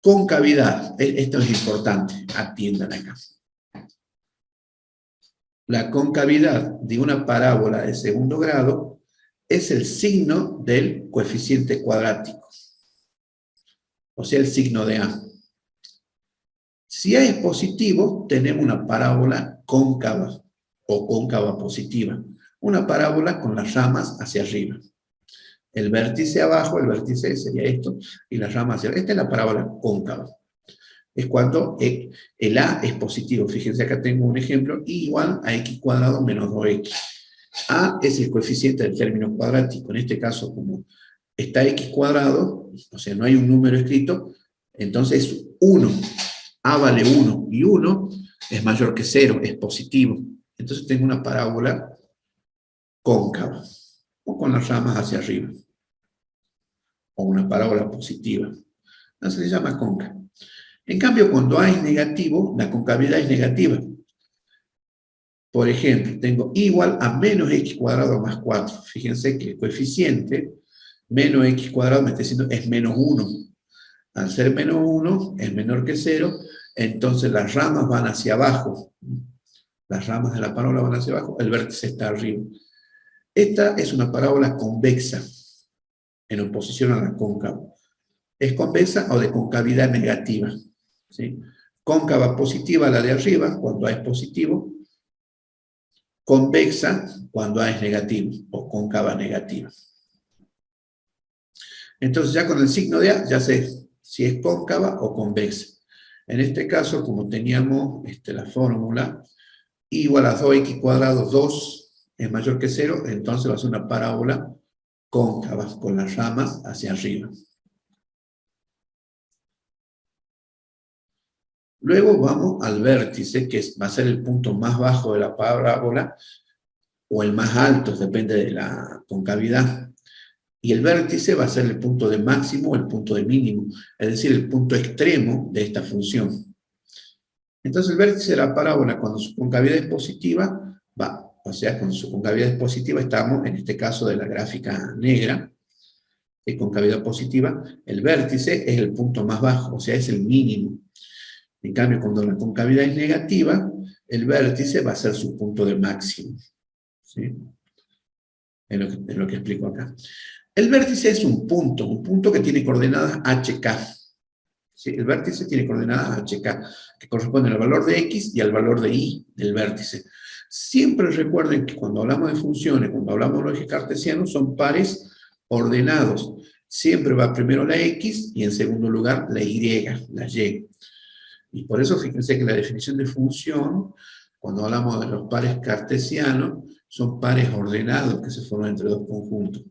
Concavidad, esto es importante, atiendan acá. La concavidad de una parábola de segundo grado es el signo del coeficiente cuadrático, o sea, el signo de A. Si A es positivo, tenemos una parábola cóncava o cóncava positiva. Una parábola con las ramas hacia arriba. El vértice abajo, el vértice sería esto, y las ramas hacia arriba. Esta es la parábola cóncava. Es cuando el A es positivo. Fíjense, acá tengo un ejemplo, y igual a x cuadrado menos 2x. A es el coeficiente del término cuadrático. En este caso, como está x cuadrado, o sea, no hay un número escrito, entonces es 1. A vale 1 y 1 es mayor que 0, es positivo. Entonces tengo una parábola cóncava o con las ramas hacia arriba. O una parábola positiva. Entonces se llama cóncava. En cambio, cuando A es negativo, la concavidad es negativa. Por ejemplo, tengo igual a menos x cuadrado más 4. Fíjense que el coeficiente menos x cuadrado me está diciendo es menos 1. Al ser menos 1 es menor que 0, entonces las ramas van hacia abajo. Las ramas de la parábola van hacia abajo, el vértice está arriba. Esta es una parábola convexa, en oposición a la cóncava. ¿Es convexa o de concavidad negativa? ¿Sí? Cóncava positiva la de arriba, cuando A es positivo. Convexa cuando A es negativo, o cóncava negativa. Entonces ya con el signo de A, ya sé si es cóncava o convexa. En este caso, como teníamos la fórmula, y igual a 2x cuadrado, 2 es mayor que 0, entonces va a ser una parábola cóncava, con las ramas hacia arriba. Luego vamos al vértice, que va a ser el punto más bajo de la parábola, o el más alto, depende de la concavidad. Y el vértice va a ser el punto de máximo o el punto de mínimo, es decir, el punto extremo de esta función. Entonces el vértice de la parábola, cuando su concavidad es positiva, o sea, cuando su concavidad es positiva, estamos en este caso de la gráfica negra, de concavidad positiva, el vértice es el punto más bajo, o sea, es el mínimo. En cambio, cuando la concavidad es negativa, el vértice va a ser su punto de máximo. ¿Sí? Es lo que explico acá. El vértice es un punto que tiene coordenadas HK. ¿Sí? El vértice tiene coordenadas HK, que corresponden al valor de X y al valor de Y del vértice. Siempre recuerden que cuando hablamos de funciones, cuando hablamos de los ejes cartesianos, son pares ordenados. Siempre va primero la X y en segundo lugar la Y, la Y. Y por eso fíjense que la definición de función, cuando hablamos de los pares cartesianos, son pares ordenados que se forman entre dos conjuntos.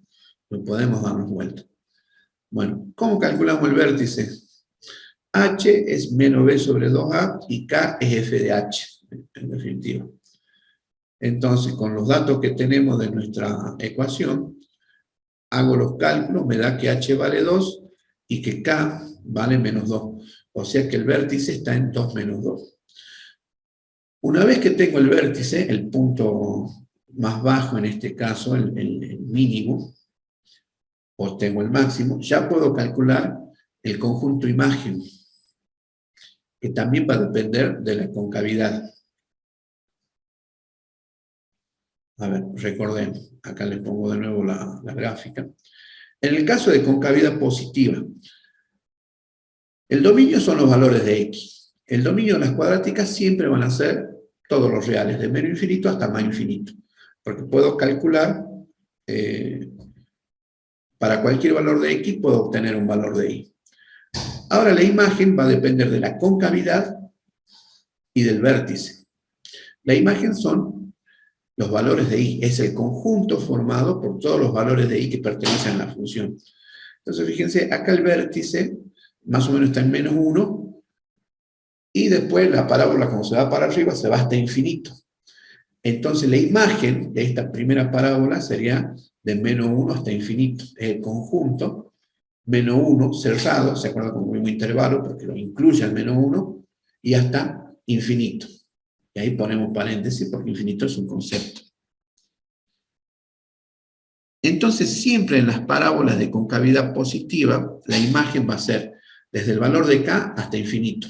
No podemos darnos vuelta. Bueno, ¿cómo calculamos el vértice? H es menos b sobre 2a y k es f de h. en definitiva. Entonces, con los datos que tenemos de nuestra ecuación, hago los cálculos, me da que h vale 2 y que k vale menos 2. O sea que el vértice está en 2 menos 2. Una vez que tengo el vértice, el punto más bajo en este caso, el mínimo, o tengo el máximo, ya puedo calcular el conjunto imagen, que también va a depender de la concavidad. A ver, recordemos, acá le pongo de nuevo la gráfica. En el caso de concavidad positiva, el dominio son los valores de x. El dominio de las cuadráticas siempre van a ser todos los reales, de menos infinito hasta más infinito, porque puedo calcular, para cualquier valor de x puedo obtener un valor de y. Ahora la imagen va a depender de la concavidad y del vértice. La imagen son los valores de y, es el conjunto formado por todos los valores de y que pertenecen a la función. Entonces fíjense, acá el vértice más o menos está en menos 1, y después la parábola, como se va para arriba, se va hasta infinito. Entonces la imagen de esta primera parábola sería de menos 1 hasta infinito. Es el conjunto, menos 1 cerrado, se acuerda como mismo intervalo, porque lo incluye al menos 1, y hasta infinito. Y ahí ponemos paréntesis, porque infinito es un concepto. Entonces siempre en las parábolas de concavidad positiva, la imagen va a ser desde el valor de k hasta infinito.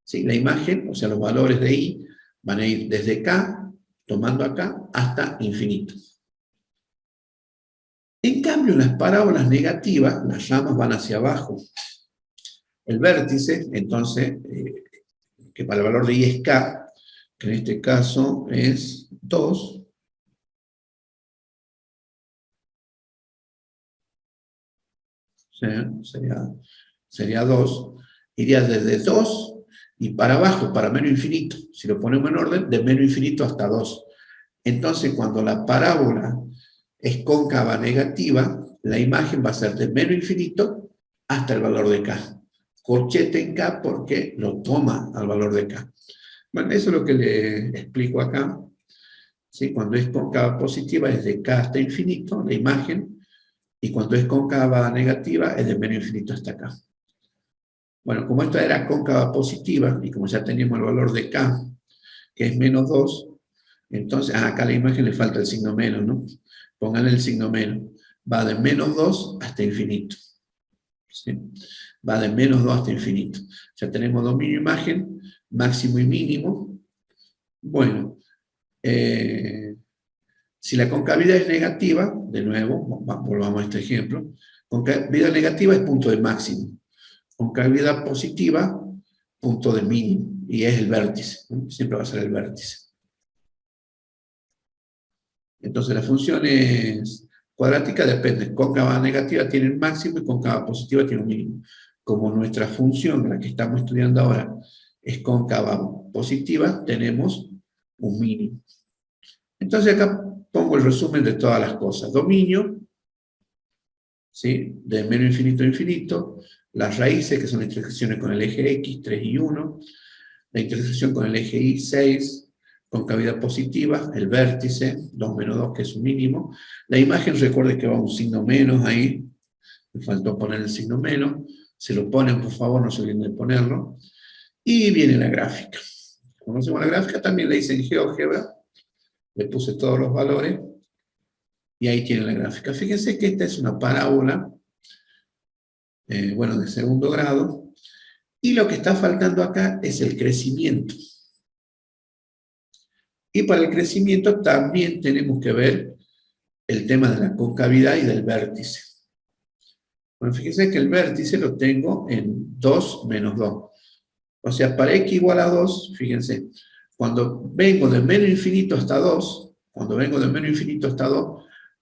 ¿Sí? La imagen, o sea, los valores de y, van a ir desde k, tomando acá, hasta infinito. En cambio, en las parábolas negativas, las ramas van hacia abajo. El vértice, entonces, que para el valor de y es k, que en este caso es 2, sería 2, iría desde 2 y para abajo, para menos infinito. Si lo ponemos en orden, de menos infinito hasta 2. Entonces, cuando la parábola es cóncava negativa, la imagen va a ser de menos infinito hasta el valor de k. Corchete en k porque lo toma al valor de k. Bueno, eso es lo que le explico acá. ¿Sí? Cuando es cóncava positiva es de k hasta infinito, la imagen, y cuando es cóncava negativa es de menos infinito hasta k. Bueno, como esta era cóncava positiva, y como ya teníamos el valor de k, que es menos 2, entonces, acá a la imagen le falta el signo menos, ¿no? Pónganle el signo menos. Va de menos 2 hasta infinito. ¿Sí? Va de menos 2 hasta infinito. Ya tenemos dominio imagen, máximo y mínimo. Bueno, si la concavidad es negativa, de nuevo, volvamos a este ejemplo, concavidad negativa es punto de máximo. Concavidad positiva, punto de mínimo. Y es el vértice, ¿no? Siempre va a ser el vértice. Entonces las funciones cuadráticas dependen. Cóncava negativa tiene un máximo y cóncava positiva tiene un mínimo. Como nuestra función, la que estamos estudiando ahora, es cóncava positiva, tenemos un mínimo. Entonces acá pongo el resumen de todas las cosas. Dominio, ¿sí? De menos infinito a infinito. Las raíces, que son las intersecciones con el eje X, 3 y 1. La intersección con el eje Y, 6. Concavidad positiva, el vértice, 2 menos 2, que es un mínimo. La imagen, recuerde que va un signo menos ahí. Me faltó poner el signo menos. Se lo ponen, por favor, no se olviden de ponerlo. Y viene la gráfica. Conocemos la gráfica, también le hice en GeoGebra. Le puse todos los valores. Y ahí tiene la gráfica. Fíjense que esta es una parábola, bueno, de segundo grado. Y lo que está faltando acá es el crecimiento. Y para el crecimiento también tenemos que ver el tema de la concavidad y del vértice. Bueno, fíjense que el vértice lo tengo en 2 menos 2. O sea, para x igual a 2, fíjense, cuando vengo de menos infinito hasta 2,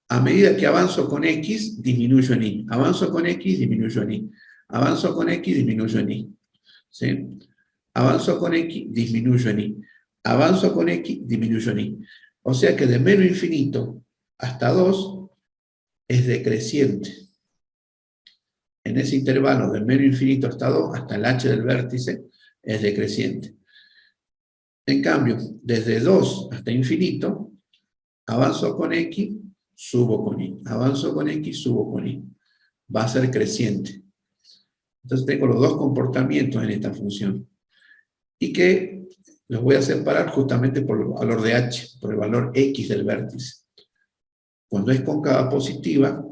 a medida que avanzo con x, disminuyo en y. Avanzo con x, disminuyo en y. Avanzo con x, disminuyo en y. ¿Sí? Avanzo con x, disminuyo en y. Avanzo con x, disminuyo en y. O sea que de menos infinito hasta 2 es decreciente. En ese intervalo de menos infinito hasta 2, hasta el h del vértice, es decreciente. En cambio, desde 2 hasta infinito, avanzo con X, subo con Y. Avanzo con X, subo con Y. Va a ser creciente. Entonces tengo los dos comportamientos en esta función. Y que los voy a separar justamente por el valor de H, por el valor X del vértice. Cuando es cóncava positiva,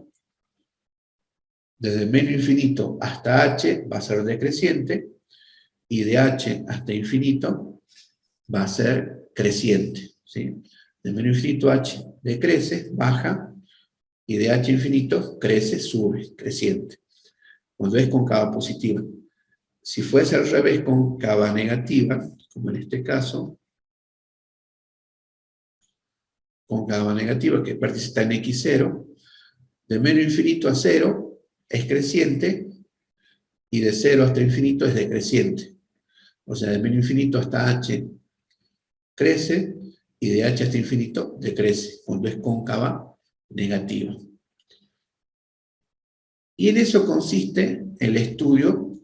desde menos infinito hasta H va a ser decreciente, y de H hasta infinito va a ser creciente, ¿sí? De menos infinito a H decrece, baja, y de H infinito crece, sube, creciente. Cuando es cóncava positiva. Si fuese al revés, cóncava negativa, como en este caso, cóncava negativa, que el vértice está en X0, de menos infinito a 0 es creciente, y de 0 hasta infinito es decreciente. O sea, de menos infinito hasta H crece, y de H hasta infinito decrece, cuando es cóncava negativa. Y en eso consiste el estudio,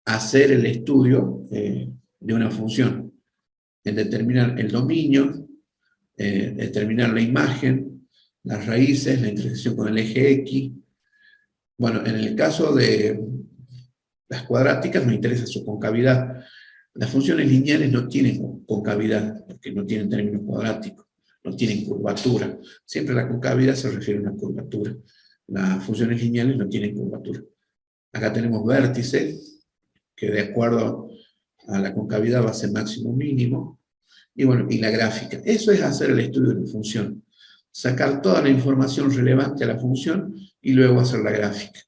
hacer el estudio de una función, en determinar el dominio, determinar la imagen, las raíces, la intersección con el eje X. Bueno, en el caso de las cuadráticas nos interesa su concavidad. Las funciones lineales no tienen concavidad, porque no tienen términos cuadráticos, no tienen curvatura. Siempre la concavidad se refiere a una curvatura. Las funciones lineales no tienen curvatura. Acá tenemos vértices, que de acuerdo a la concavidad va a ser máximo mínimo, y bueno, y la gráfica. Eso es hacer el estudio de una función. Sacar toda la información relevante a la función y luego hacer la gráfica.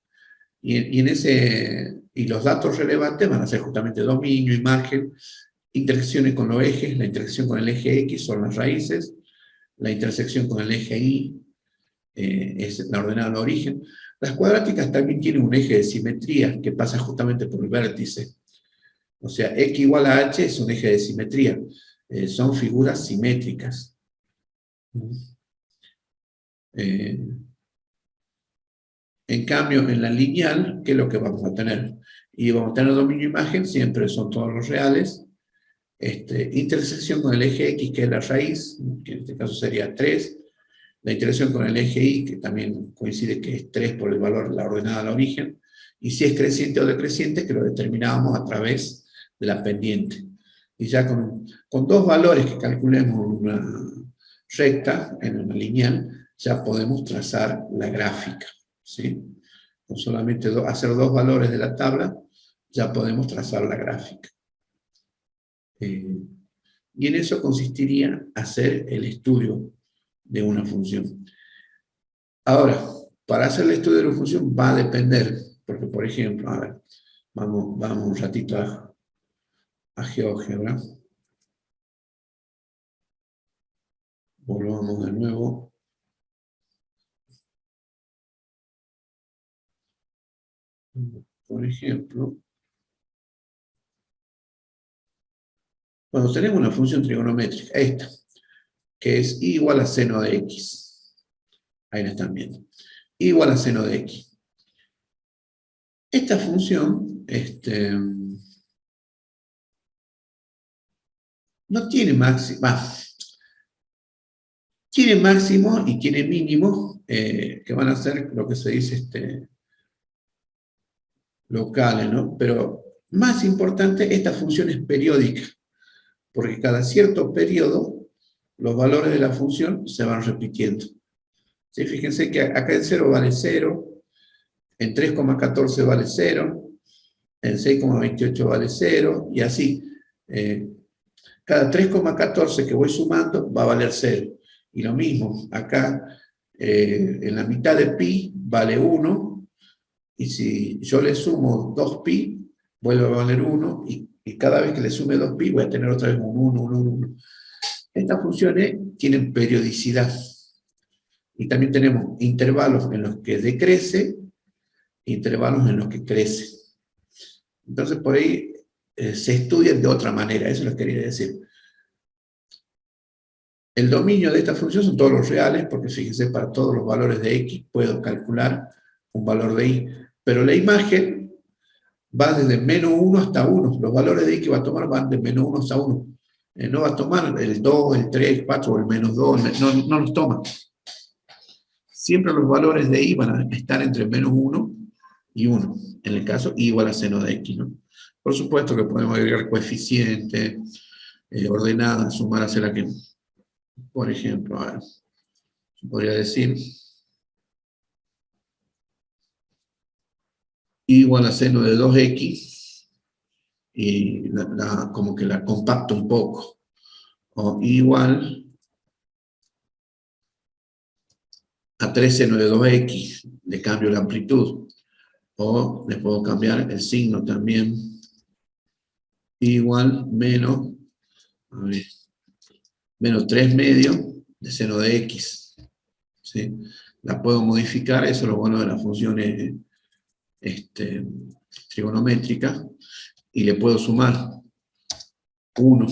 Y los datos relevantes van a ser justamente dominio, imagen, intersecciones con los ejes, la intersección con el eje X son las raíces, la intersección con el eje Y es la ordenada de origen. Las cuadráticas también tienen un eje de simetría que pasa justamente por el vértice. O sea, X igual a H es un eje de simetría. Son figuras simétricas. En cambio, en la lineal, ¿qué es lo que vamos a tener? Y vamos a tener dominio imagen, siempre son todos los reales. Intersección con el eje X, que es la raíz, que en este caso sería 3. La intersección con el eje Y, que también coincide que es 3 por el valor, la ordenada al origen. Y si es creciente o decreciente, que lo determinábamos a través de la pendiente. Y ya con dos valores que calculemos en una recta, en una lineal, ya podemos trazar la gráfica, ¿sí? Con solamente hacer dos valores de la tabla, ya podemos trazar la gráfica. Y en eso consistiría hacer el estudio de una función. Ahora, para hacer el estudio de una función va a depender, porque por ejemplo, a ver, vamos un ratito a GeoGebra. Volvamos de nuevo. Por ejemplo, cuando tenemos una función trigonométrica, esta, que es y igual a seno de x. Ahí la están viendo. Y igual a seno de x. Esta función, no tiene máximo, tiene máximo y tiene mínimo, que van a ser lo que se dice locales, ¿no? Pero más importante, esta función es periódica, porque cada cierto periodo los valores de la función se van repitiendo. ¿Sí? Fíjense que acá en 0 vale 0, en 3,14 vale 0, en 6,28 vale 0, y así. Cada 3,14 que voy sumando va a valer 0. Y lo mismo, acá en la mitad de pi vale 1, y si yo le sumo 2pi, vuelve a valer 1, y cada vez que le sume 2pi voy a tener otra vez un 1, 1, 1, 1. Estas funciones tienen periodicidad. Y también tenemos intervalos en los que decrece, intervalos en los que crece. Entonces por ahí se estudian de otra manera, eso les quería decir. El dominio de esta función son todos los reales, porque fíjense, para todos los valores de x puedo calcular un valor de y. Pero la imagen va desde -1 hasta 1. Los valores de i que va a tomar van de -1 hasta 1. No va a tomar el 2, el 3, el 4 o el -2, no los toma. Siempre los valores de i van a estar entre -1 y 1, en el caso i igual a seno de x, ¿no? Por supuesto que podemos agregar coeficientes, ordenadas, sumar, hacer la que, por ejemplo, a ver, podría decir i igual a seno de 2x, y como que la compacto un poco, o i igual a 3 seno de 2x, le cambio la amplitud, o le puedo cambiar el signo también, i igual menos, a ver, menos 3 medios de seno de x, ¿sí? La puedo modificar, eso es lo bueno de las funciones trigonométricas, y le puedo sumar 1,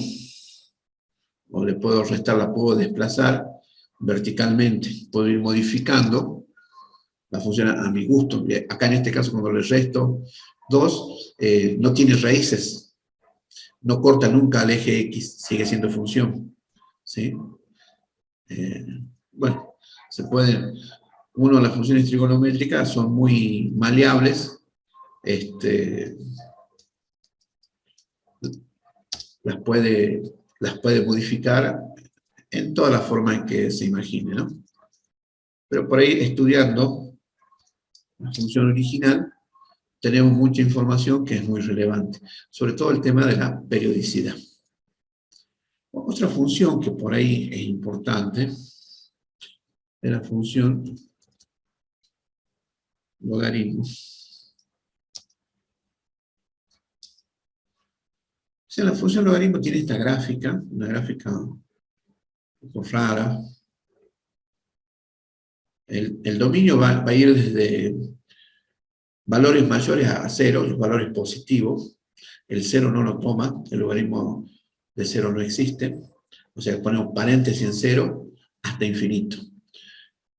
o le puedo restar, la puedo desplazar verticalmente, puedo ir modificando la función a mi gusto. Acá en este caso, cuando le resto 2, no tiene raíces, no corta nunca al eje x, sigue siendo función, ¿sí? Bueno, se pueden, las funciones trigonométricas son muy maleables, las puede modificar en todas las formas en que se imagine, ¿no? Pero por ahí, estudiando la función original, tenemos mucha información que es muy relevante, sobre todo el tema de la periodicidad. Otra función que por ahí es importante es la función logaritmo. O sea, la función logaritmo tiene esta gráfica, una gráfica un poco rara. El dominio va a ir desde valores mayores a 0, los valores positivos. El 0 no lo toma, el logaritmo de 0 no existe. O sea, ponemos paréntesis en 0 hasta infinito.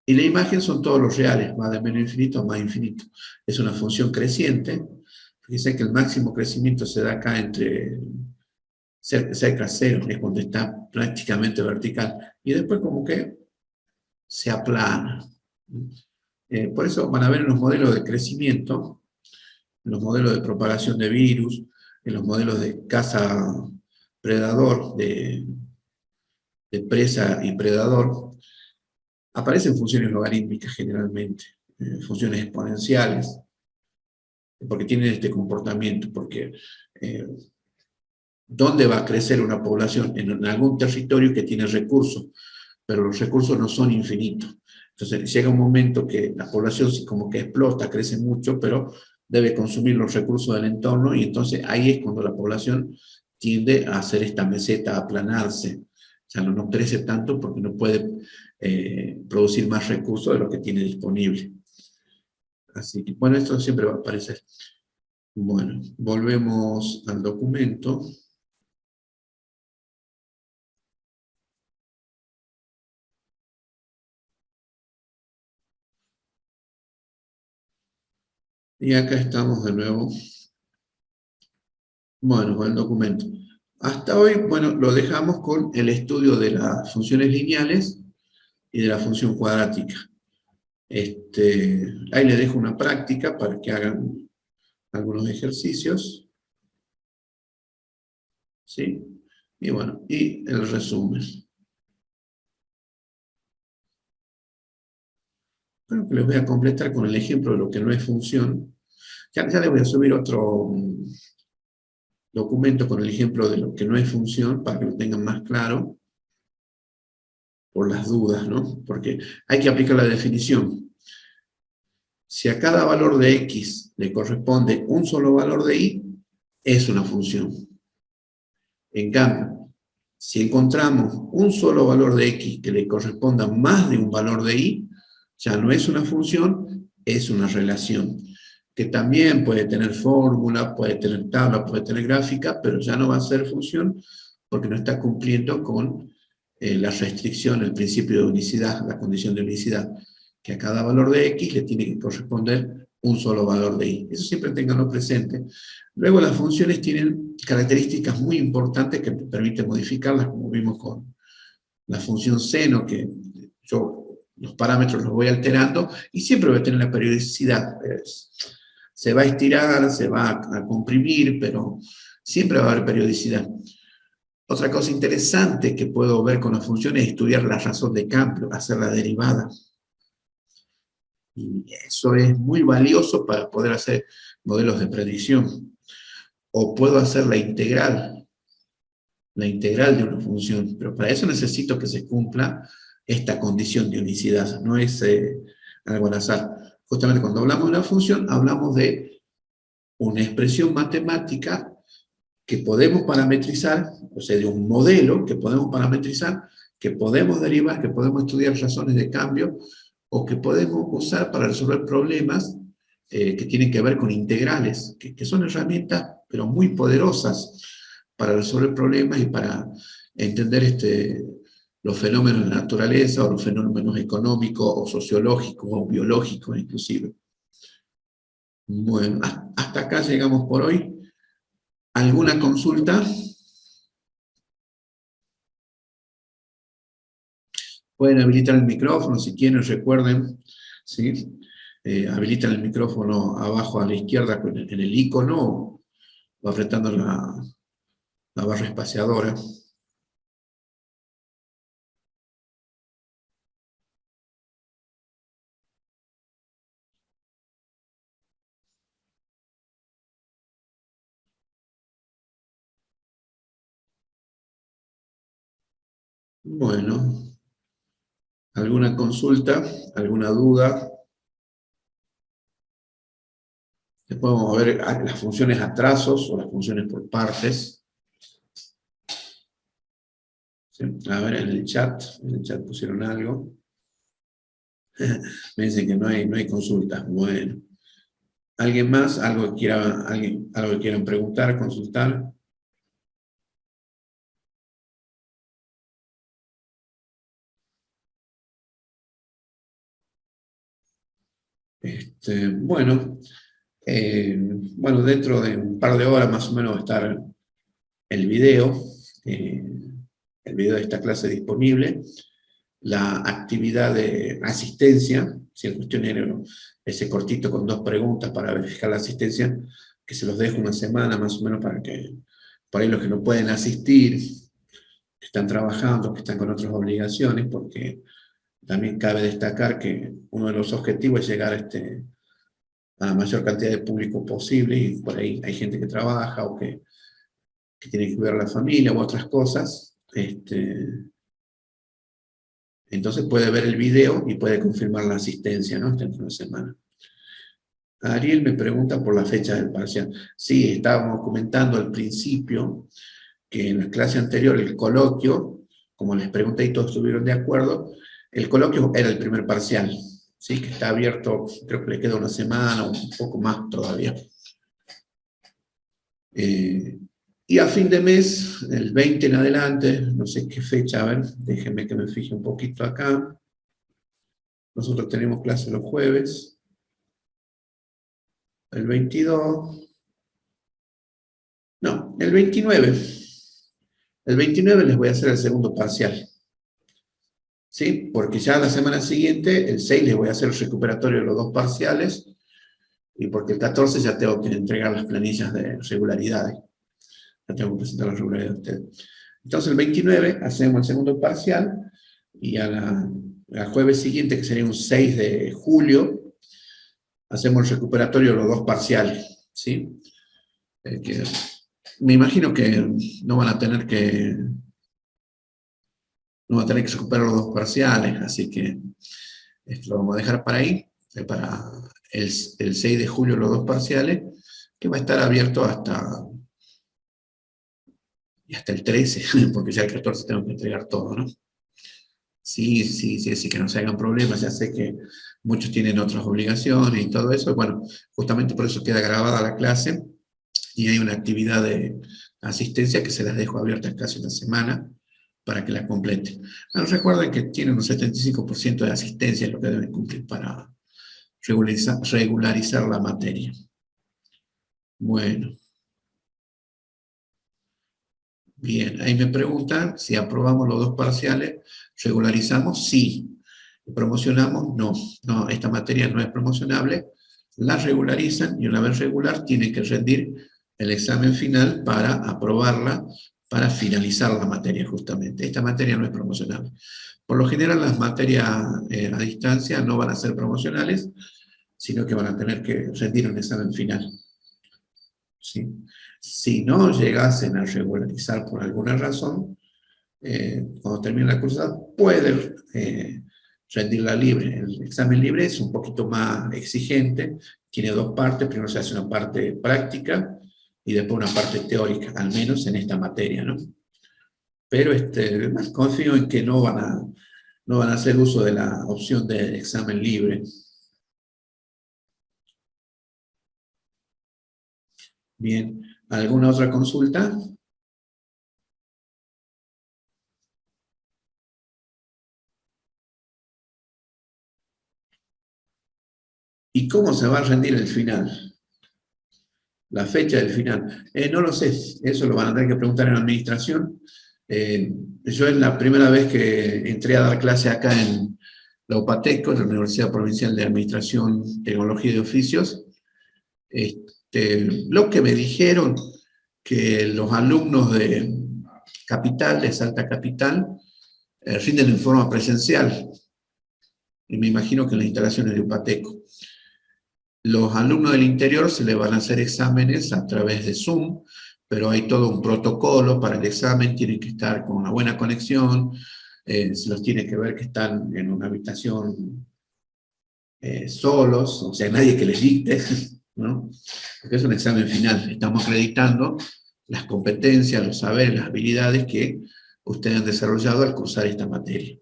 Y la imagen son todos los reales, va de menos infinito a más infinito. Es una función creciente. Fíjense que el máximo crecimiento se da acá entre cerca a 0, es cuando está prácticamente vertical. Y después como que se aplana. Por eso van a ver en los modelos de crecimiento, en los modelos de propagación de virus, en los modelos de caza-predador, de presa y predador, aparecen funciones logarítmicas generalmente, funciones exponenciales, porque tienen este comportamiento, porque ¿dónde va a crecer una población? En algún territorio que tiene recursos, pero los recursos no son infinitos. Entonces llega un momento que la población como que explota, crece mucho, pero debe consumir los recursos del entorno, y entonces ahí es cuando la población tiende a hacer esta meseta, a aplanarse. O sea, no crece tanto porque no puede producir más recursos de lo que tiene disponible. Así que, bueno, esto siempre va a aparecer. Bueno, volvemos al documento. Y acá estamos de nuevo. Bueno, con el documento. Hasta hoy, bueno, lo dejamos con el estudio de las funciones lineales y de la función cuadrática. Ahí les dejo una práctica para que hagan algunos ejercicios. ¿Sí? Y bueno, y el resumen. Bueno, que les voy a completar con el ejemplo de lo que no es función. Ya les voy a subir otro documento con el ejemplo de lo que no es función para que lo tengan más claro, por las dudas, ¿no? Porque hay que aplicar la definición. Si a cada valor de x le corresponde un solo valor de y, es una función. En cambio, si encontramos un solo valor de x que le corresponda más de un valor de y, ya no es una función, es una relación, que también puede tener fórmula, puede tener tabla, puede tener gráfica, pero ya no va a ser función porque no está cumpliendo con la restricción, el principio de unicidad, la condición de unicidad, que a cada valor de x le tiene que corresponder un solo valor de i. Eso siempre tenganlo presente. Luego las funciones tienen características muy importantes que permiten modificarlas, como vimos con la función seno, que yo los parámetros los voy alterando y siempre voy a tener la periodicidad. Se va a estirar, se va a comprimir, pero siempre va a haber periodicidad. Otra cosa interesante que puedo ver con las funciones es estudiar la razón de cambio, hacer la derivada. Y eso es muy valioso para poder hacer modelos de predicción. O puedo hacer la integral de una función, pero para eso necesito que se cumpla esta condición de unicidad, no es algo al azar. Justamente cuando hablamos de una función, hablamos de una expresión matemática que podemos parametrizar, o sea, de un modelo que podemos parametrizar, que podemos derivar, que podemos estudiar razones de cambio, o que podemos usar para resolver problemas que tienen que ver con integrales, que son herramientas, pero muy poderosas para resolver problemas y para entender los fenómenos de la naturaleza, o los fenómenos económicos, o sociológicos, o biológicos inclusive. Bueno, hasta acá llegamos por hoy. ¿Alguna consulta? Pueden habilitar el micrófono si quieren, recuerden, ¿sí? Habilitan el micrófono abajo a la izquierda en el icono o apretando la barra espaciadora. Bueno, ¿alguna consulta? ¿Alguna duda? Después vamos a ver las funciones a trazos o las funciones por partes. ¿Sí? A ver, en el chat pusieron algo. Me dicen que no hay consultas. Bueno. ¿Alguien más? ¿Algo que quieran preguntar, consultar? Bueno, bueno, dentro de un par de horas más o menos va a estar el video. El video de esta clase disponible. La actividad de asistencia, si el cuestionario, ese cortito con 2 preguntas para verificar la asistencia, que se los dejo una semana más o menos para que, por ahí los que no pueden asistir, que están trabajando, que están con otras obligaciones, porque también cabe destacar que uno de los objetivos es llegar a la mayor cantidad de público posible, y por ahí hay gente que trabaja o que tiene que cuidar a la familia u otras cosas. Entonces puede ver el video y puede confirmar la asistencia, ¿no? Dentro de una semana. Ariel me pregunta por la fecha del parcial. Sí, estábamos comentando al principio que en la clase anterior el coloquio, como les pregunté y todos estuvieron de acuerdo, el coloquio era el primer parcial, ¿sí? Que está abierto, creo que le queda una semana o un poco más todavía. Y a fin de mes, el 20 en adelante, no sé qué fecha, a ver, déjenme que me fije un poquito acá. Nosotros tenemos clase los jueves. El 22. No, el 29. El 29 les voy a hacer el segundo parcial. ¿Sí? Porque ya la semana siguiente, el 6, les voy a hacer el recuperatorio de los 2 parciales. Y porque el 14 ya tengo que entregar las planillas de regularidades. Ya tengo que presentar las regularidades de ustedes. Entonces el 29 hacemos el segundo parcial. Y al jueves siguiente, que sería un 6 de julio, hacemos el recuperatorio de los 2 parciales. ¿Sí? Me imagino que no van a tener que recuperar los 2 parciales, así que esto lo vamos a dejar para ahí, para el 6 de julio los 2 parciales, que va a estar abierto hasta el 13, porque ya el 14 tengo que entregar todo, ¿no? Sí, que no se hagan problemas, ya sé que muchos tienen otras obligaciones y todo eso, bueno, justamente por eso queda grabada la clase, y hay una actividad de asistencia que se las dejo abiertas casi una semana para que la completen. Recuerden que tienen un 75% de asistencia, lo que deben cumplir para regularizar la materia. Bueno, bien, ahí me preguntan si aprobamos los dos parciales, ¿regularizamos? Sí. ¿Promocionamos? No, no, esta materia no es promocionable, la regularizan y una vez regular tienen que rendir el examen final para aprobarla, para finalizar la materia justamente. Esta materia no es promocionable. Por lo general las materias a distancia no van a ser promocionales, sino que van a tener que rendir un examen final. ¿Sí? Si no llegasen a regularizar por alguna razón, cuando termine la cursada, pueden rendirla libre. El examen libre es un poquito más exigente, tiene dos partes, primero se hace una parte práctica y después una parte teórica, al menos en esta materia, ¿no? Pero confío en que no van a hacer uso de la opción de examen libre. Bien, ¿alguna otra consulta? ¿Y cómo se va a rendir el final? La fecha del final. No lo sé, eso lo van a tener que preguntar en la administración. Yo es la primera vez que entré a dar clase acá en la UPATECO, la Universidad Provincial de Administración, Tecnología y de Oficios. Lo que me dijeron que los alumnos de Capital, de Salta Capital, rinden en forma presencial. Y me imagino que en las instalaciones de UPATECO. Los alumnos del interior se les van a hacer exámenes a través de Zoom, pero hay todo un protocolo para el examen, tienen que estar con una buena conexión, se los tiene que ver que están en una habitación solos, o sea, nadie que les dicte, ¿no? Porque es un examen final, estamos acreditando las competencias, los saberes, las habilidades que ustedes han desarrollado al cursar esta materia.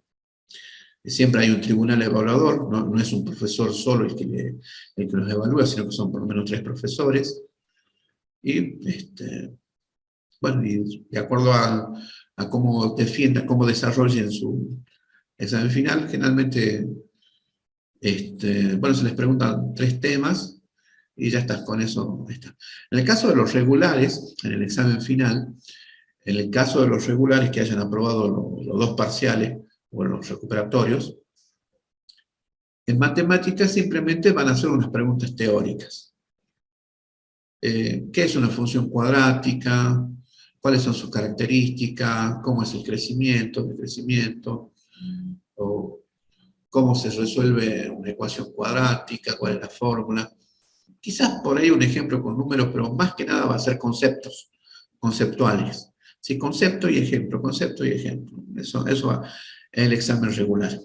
Siempre hay un tribunal evaluador, no es un profesor solo el que los evalúa, sino que son por lo menos 3 profesores. Y, bueno, y de acuerdo a cómo defiendan, cómo desarrollen su examen final, generalmente, bueno, se les preguntan 3 temas y ya está, con eso está. En el caso de los regulares, en el examen final, en el caso de los regulares que hayan aprobado los 2 parciales o los recuperatorios, en matemáticas simplemente van a hacer unas preguntas teóricas. ¿Qué es una función cuadrática? ¿Cuáles son sus características? ¿Cómo es el crecimiento? ¿O cómo se resuelve una ecuación cuadrática? ¿Cuál es la fórmula? Quizás por ahí un ejemplo con números, pero más que nada va a ser conceptos, conceptuales. Sí, concepto y ejemplo. Eso va en el examen regular.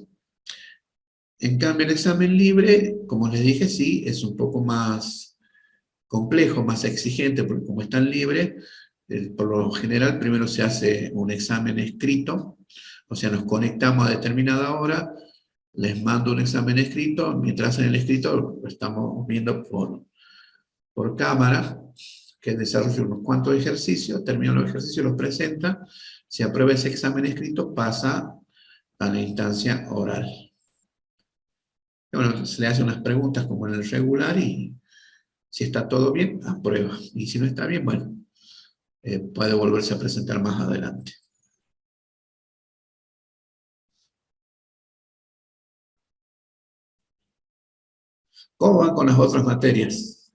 En cambio, el examen libre, como les dije, sí, es un poco más complejo, más exigente, porque como están libres, por lo general primero se hace un examen escrito, o sea, nos conectamos a determinada hora, les mando un examen escrito, mientras en el escrito lo estamos viendo por cámara, que desarrolla unos cuantos ejercicios, termina los ejercicios, los presenta, si aprueba ese examen escrito, pasa a la instancia oral. Bueno, se le hace unas preguntas como en el regular y si está todo bien, aprueba. Y si no está bien, bueno, puede volverse a presentar más adelante. ¿Cómo van con las otras materias?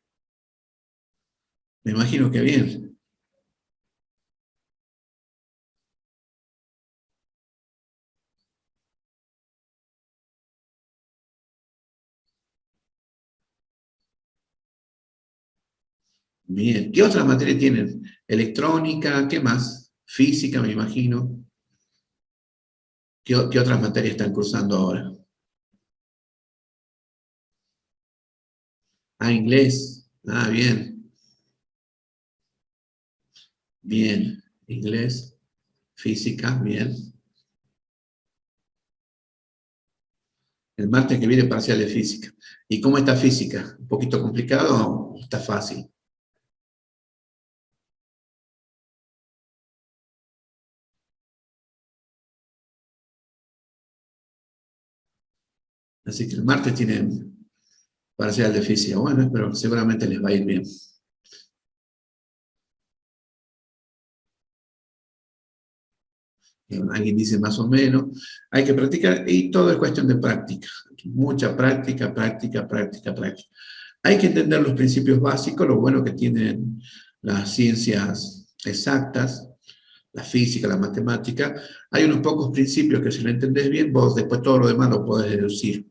Me imagino que bien. Bien. ¿Qué otras materias tienen? Electrónica, ¿qué más? Física, me imagino. ¿Qué otras materias están cursando ahora? Ah, inglés. Ah, bien. Bien. Inglés, física, bien. El martes que viene parcial de física. ¿Y cómo está física? ¿Un poquito complicado o está fácil? Así que el martes tienen parcial de física. Bueno, pero seguramente les va a ir bien. Alguien dice más o menos. Hay que practicar y todo es cuestión de práctica. Mucha práctica, práctica, práctica, práctica. Hay que entender los principios básicos, lo bueno que tienen las ciencias exactas, la física, la matemática. Hay unos pocos principios que si lo entendés bien, vos después todo lo demás lo podés deducir.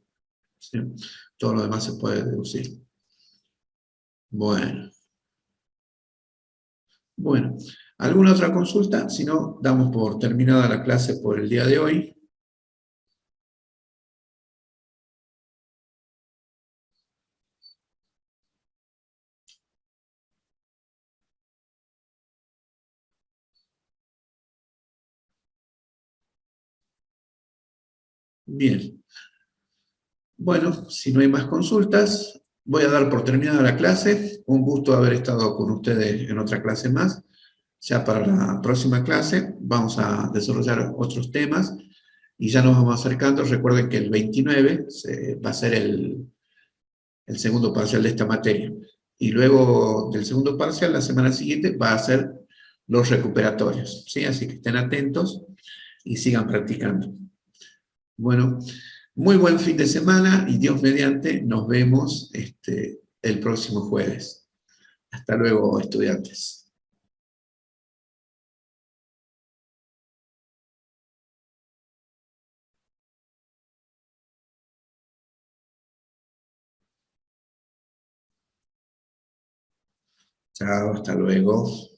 ¿Sí? Todo lo demás se puede deducir. Bueno, bueno. ¿Alguna otra consulta? Si no, damos por terminada la clase por el día de hoy. Bien. Bueno, si no hay más consultas, voy a dar por terminada la clase. Un gusto haber estado con ustedes en otra clase más. Ya para la próxima clase vamos a desarrollar otros temas y ya nos vamos acercando. Recuerden que el 29 va a ser el segundo parcial de esta materia. Y luego del segundo parcial, la semana siguiente, va a ser los recuperatorios. ¿Sí? Así que estén atentos y sigan practicando. Bueno, muy buen fin de semana y Dios mediante, nos vemos el próximo jueves. Hasta luego, estudiantes. Chao, hasta luego.